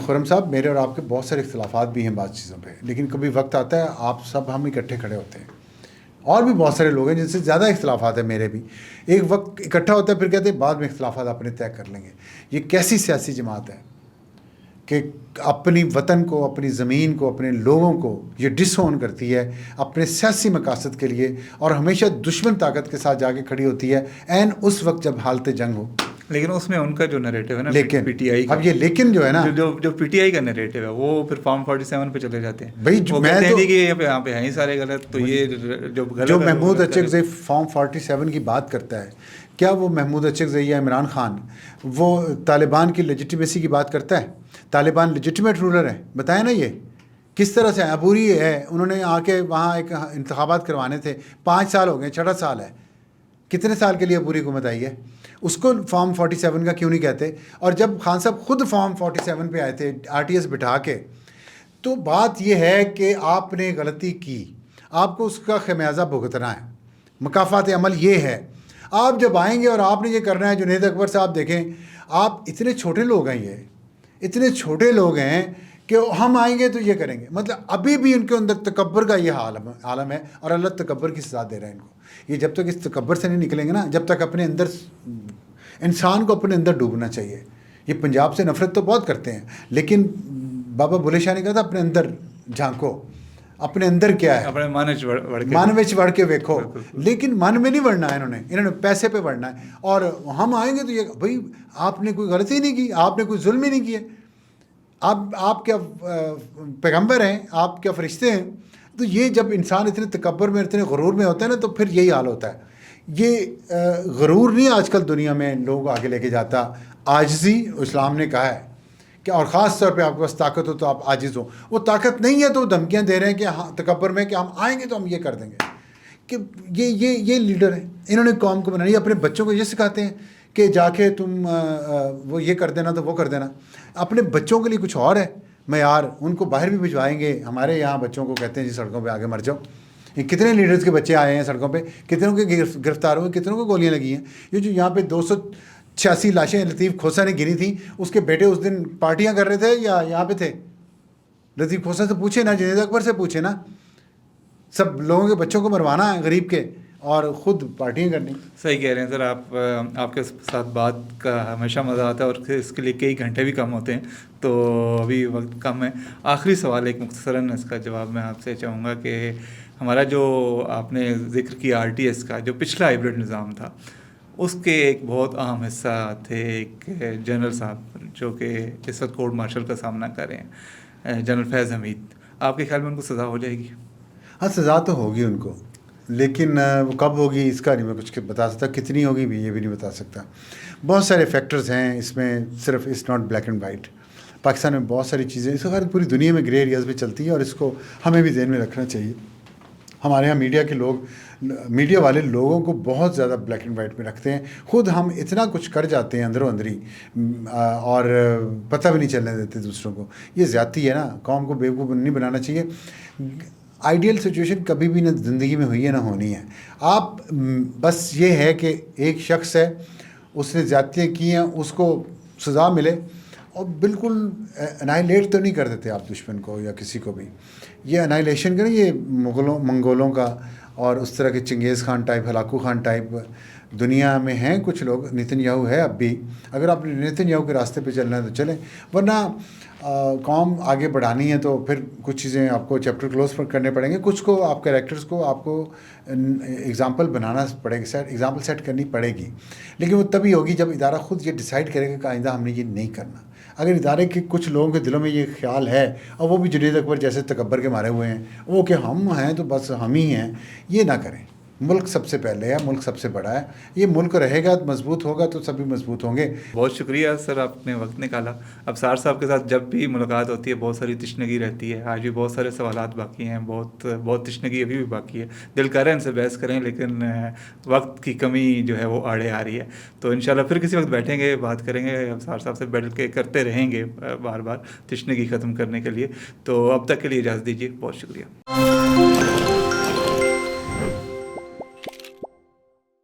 خرم صاحب، میرے اور آپ کے بہت سارے اختلافات بھی ہیں بعض چیزوں پہ، لیکن کبھی وقت آتا ہے آپ سب ہم اکٹھے کھڑے ہوتے ہیں. اور بھی بہت سارے لوگ ہیں جن سے زیادہ اختلافات ہیں میرے بھی. ایک وقت اکٹھا ہوتا ہے، پھر کہتے ہیں بعد میں اختلافات اپنے طے کر لیں گے. یہ کیسی سیاسی جماعت ہے کہ اپنی وطن کو، اپنی زمین کو، اپنے لوگوں کو یہ ڈس اون کرتی ہے اپنے سیاسی مقاصد کے لیے، اور ہمیشہ دشمن طاقت کے ساتھ جا کے کھڑی ہوتی ہے این اس وقت جب حالت جنگ ہو. لیکن اس میں ان کا جو نیریٹو ہے نا، لیکن پی ٹی آئی کا، اب یہ لیکن جو ہے نا، جو پی ٹی آئی کا نیریٹو ہے، وہ پھر فارم 47 پہ چلے جاتے ہیں. بھائی وہ کہتے ہیں کہ یہاں پہ ہیں ہی سارے غلط. تو یہ جو محمود اچکزئی فارم 47 کی بات کرتا ہے، کیا وہ محمود اچکزئی یا عمران خان وہ طالبان کی لیجیٹیمیسی کی بات کرتا ہے؟ طالبان لیجیٹیمیٹ رولر ہے، بتائیں نا. یہ کس طرح سے عبوری ہے؟ انہوں نے آ کے وہاں ایک انتخابات کروانے تھے، 5 سال ہو گئے، 6 سال ہے. کتنے سال کے لیے پوری حکومت آئی ہے؟ اس کو فارم 47 کا کیوں نہیں کہتے؟ اور جب خان صاحب خود فارم 47 پہ آئے تھے RTS بٹھا کے، تو بات یہ ہے کہ آپ نے غلطی کی، آپ کو اس کا خمیازہ بھگتنا ہے، مکافات عمل یہ ہے۔ آپ جب آئیں گے اور آپ نے یہ کرنا ہے، جنید اکبر صاحب دیکھیں، آپ اتنے چھوٹے لوگ ہیں، یہ اتنے چھوٹے لوگ ہیں کہ ہم آئیں گے تو یہ کریں گے، مطلب ابھی بھی ان کے اندر تکبر کا یہ عالم ہے، اور اللہ تکبر کی سزا دے رہا ہے ان کو۔ یہ جب تک اس تکبر سے نہیں نکلیں گے نا، جب تک اپنے اندر، انسان کو اپنے اندر ڈوبنا چاہیے۔ یہ پنجاب سے نفرت تو بہت کرتے ہیں، لیکن بابا بلے شاہ نے کہا تھا اپنے اندر جھانکو، اپنے اندر کیا ہے، اپنے من وچ وڑ کے ویکھو۔ لیکن من میں نہیں وڑنا ہے، انہوں نے پیسے پہ وڑنا ہے، اور ہم آئیں گے تو یہ بھائی آپ نے کوئی غلطی نہیں کی، آپ نے کوئی ظلم ہی نہیں کیا، آپ کیا پیغمبر ہیں، آپ کیا فرشتے ہیں؟ تو یہ جب انسان اتنے تکبر میں، اتنے غرور میں ہوتا ہے نا، تو پھر یہی حال ہوتا ہے۔ یہ غرور نہیں آج کل دنیا میں لوگ آگے لے کے جاتا، عاجزی اسلام نے کہا ہے کہ، اور خاص طور پہ آپ کے پاس طاقت ہو تو آپ عاجز ہو۔ وہ طاقت نہیں ہے تو وہ دھمکیاں دے رہے ہیں کہ ہاں تکبر میں، کہ ہم آئیں گے تو ہم یہ کر دیں گے، کہ یہ لیڈر ہیں، انہوں نے قوم کو بنایا۔ اپنے بچوں کو یہ سکھاتے ہیں کہ جا کے تم وہ یہ کر دینا تو وہ کر دینا، اپنے بچوں کے لیے کچھ اور ہے معیار، ان کو باہر بھی بھجوائیں گے۔ ہمارے یہاں بچوں کو کہتے ہیں جی سڑکوں پہ آگے مر جاؤ۔ یہ کتنے لیڈرز کے بچے آئے ہیں سڑکوں پہ، کتنوں کے گرفتار ہوئے، کتنوں کو گولیاں لگی ہیں۔ یہ جو یہاں پہ 286 لاشیں لطیف کھوسہ نے گنی تھیں، اس کے بیٹے اس دن پارٹیاں کر رہے تھے یا یہاں پہ تھے؟ لطیف کھوسہ سے پوچھے نا، جنید اکبر سے پوچھے نا، سب لوگوں کے بچوں کو مروانا ہے غریب کے، اور خود پارٹیاں کرنی۔ صحیح کہہ رہے ہیں سر آپ کے ساتھ بات کا ہمیشہ مزہ آتا ہے، اور اس کے لیے کئی گھنٹے بھی کم ہوتے ہیں، تو ابھی وقت کم ہے۔ آخری سوال ایک مختصراً اس کا جواب میں آپ سے چاہوں گا کہ ہمارا جو آپ نے ذکر کیا RTS کا جو پچھلا ہائبرڈ نظام تھا، اس کے ایک بہت اہم حصہ تھے ایک جنرل صاحب جو کہ اس وقت کورٹ مارشل کا سامنا کر رہے ہیں، جنرل فیض حمید۔ آپ کے خیال میں ان کو سزا ہو جائے گی؟ ہاں سزا تو ہوگی ان کو، لیکن وہ کب ہوگی اس کا نہیں میں کچھ بتا سکتا، کتنی ہوگی بھی یہ بھی نہیں بتا سکتا۔ بہت سارے فیکٹرز ہیں اس میں، صرف it's not black and white. Pakistan میں بہت ساری چیزیں، اس وقت پوری دنیا میں گرے ایریاز میں چلتی ہیں، اور اس کو ہمیں بھی ذہن میں رکھنا چاہیے۔ ہمارے یہاں میڈیا کے لوگ، میڈیا والے لوگوں کو بہت زیادہ بلیک اینڈ وائٹ میں رکھتے ہیں، خود ہم اتنا کچھ کر جاتے ہیں اندروں اندری، اور پتہ بھی نہیں چلنے دیتے دوسروں کو۔ یہ زیادتی ہے نا، قوم کو بیوقوف نہیں بنانا چاہیے۔ آئیڈیل سچویشن کبھی بھی نہ زندگی میں ہوئی ہے نہ ہونی ہے۔ آپ بس یہ ہے کہ ایک شخص ہے، اس نے زیادتیاں کی ہیں، اس کو سزا ملے، اور بالکل انائلیٹ تو نہیں کر دیتے آپ دشمن کو یا کسی کو بھی۔ یہ انائلیشن کریں، یہ منگولوں کا اور اس طرح کے Genghis Khan type, Hulagu Khan type دنیا میں ہیں کچھ لوگ۔ نیتن یاہو ہے اب بھی، اگر آپ نے نیتن یاہو کے راستے پہ چلنا ہے تو چلیں، ورنہ قوم آگے بڑھانی ہے تو پھر کچھ چیزیں آپ کو چیپٹر کلوز کرنے پڑیں گے، کچھ کو آپ کریکٹرز کو آپ کو ایگزامپل بنانا پڑے گا، ایگزامپل سیٹ کرنی پڑے گی۔ لیکن وہ تبھی ہوگی جب ادارہ خود یہ ڈیسائیڈ کرے گا کہ آئندہ ہم نے یہ نہیں کرنا۔ اگر ادارے کے کچھ لوگوں کے دلوں میں یہ خیال ہے، اور وہ بھی جنید اکبر جیسے تکبر کے مارے ہوئے ہیں، وہ کہ ہم ہیں تو بس ہم ہی ہیں، یہ نہ کریں۔ ملک سب سے پہلے ہے، ملک سب سے بڑا ہے، یہ ملک رہے گا مضبوط ہوگا تو سبھی مضبوط ہوں گے۔ بہت شکریہ سر، آپ نے وقت نکالا۔ ابصار صاحب کے ساتھ جب بھی ملاقات ہوتی ہے بہت ساری تشنگی رہتی ہے، آج بھی بہت سارے سوالات باقی ہیں، بہت تشنگی ابھی بھی باقی ہے، دل کر رہے ہیں ان سے بحث کریں، لیکن وقت کی کمی جو ہے وہ آڑے آ رہی ہے۔ تو انشاءاللہ پھر کسی وقت بیٹھیں گے، بات کریں گے، ابصار صاحب سے بیٹھ کے کرتے رہیں گے بار بار تشنگی ختم کرنے کے لیے۔ تو اب تک کے لیے اجازت دیجیے، بہت شکریہ۔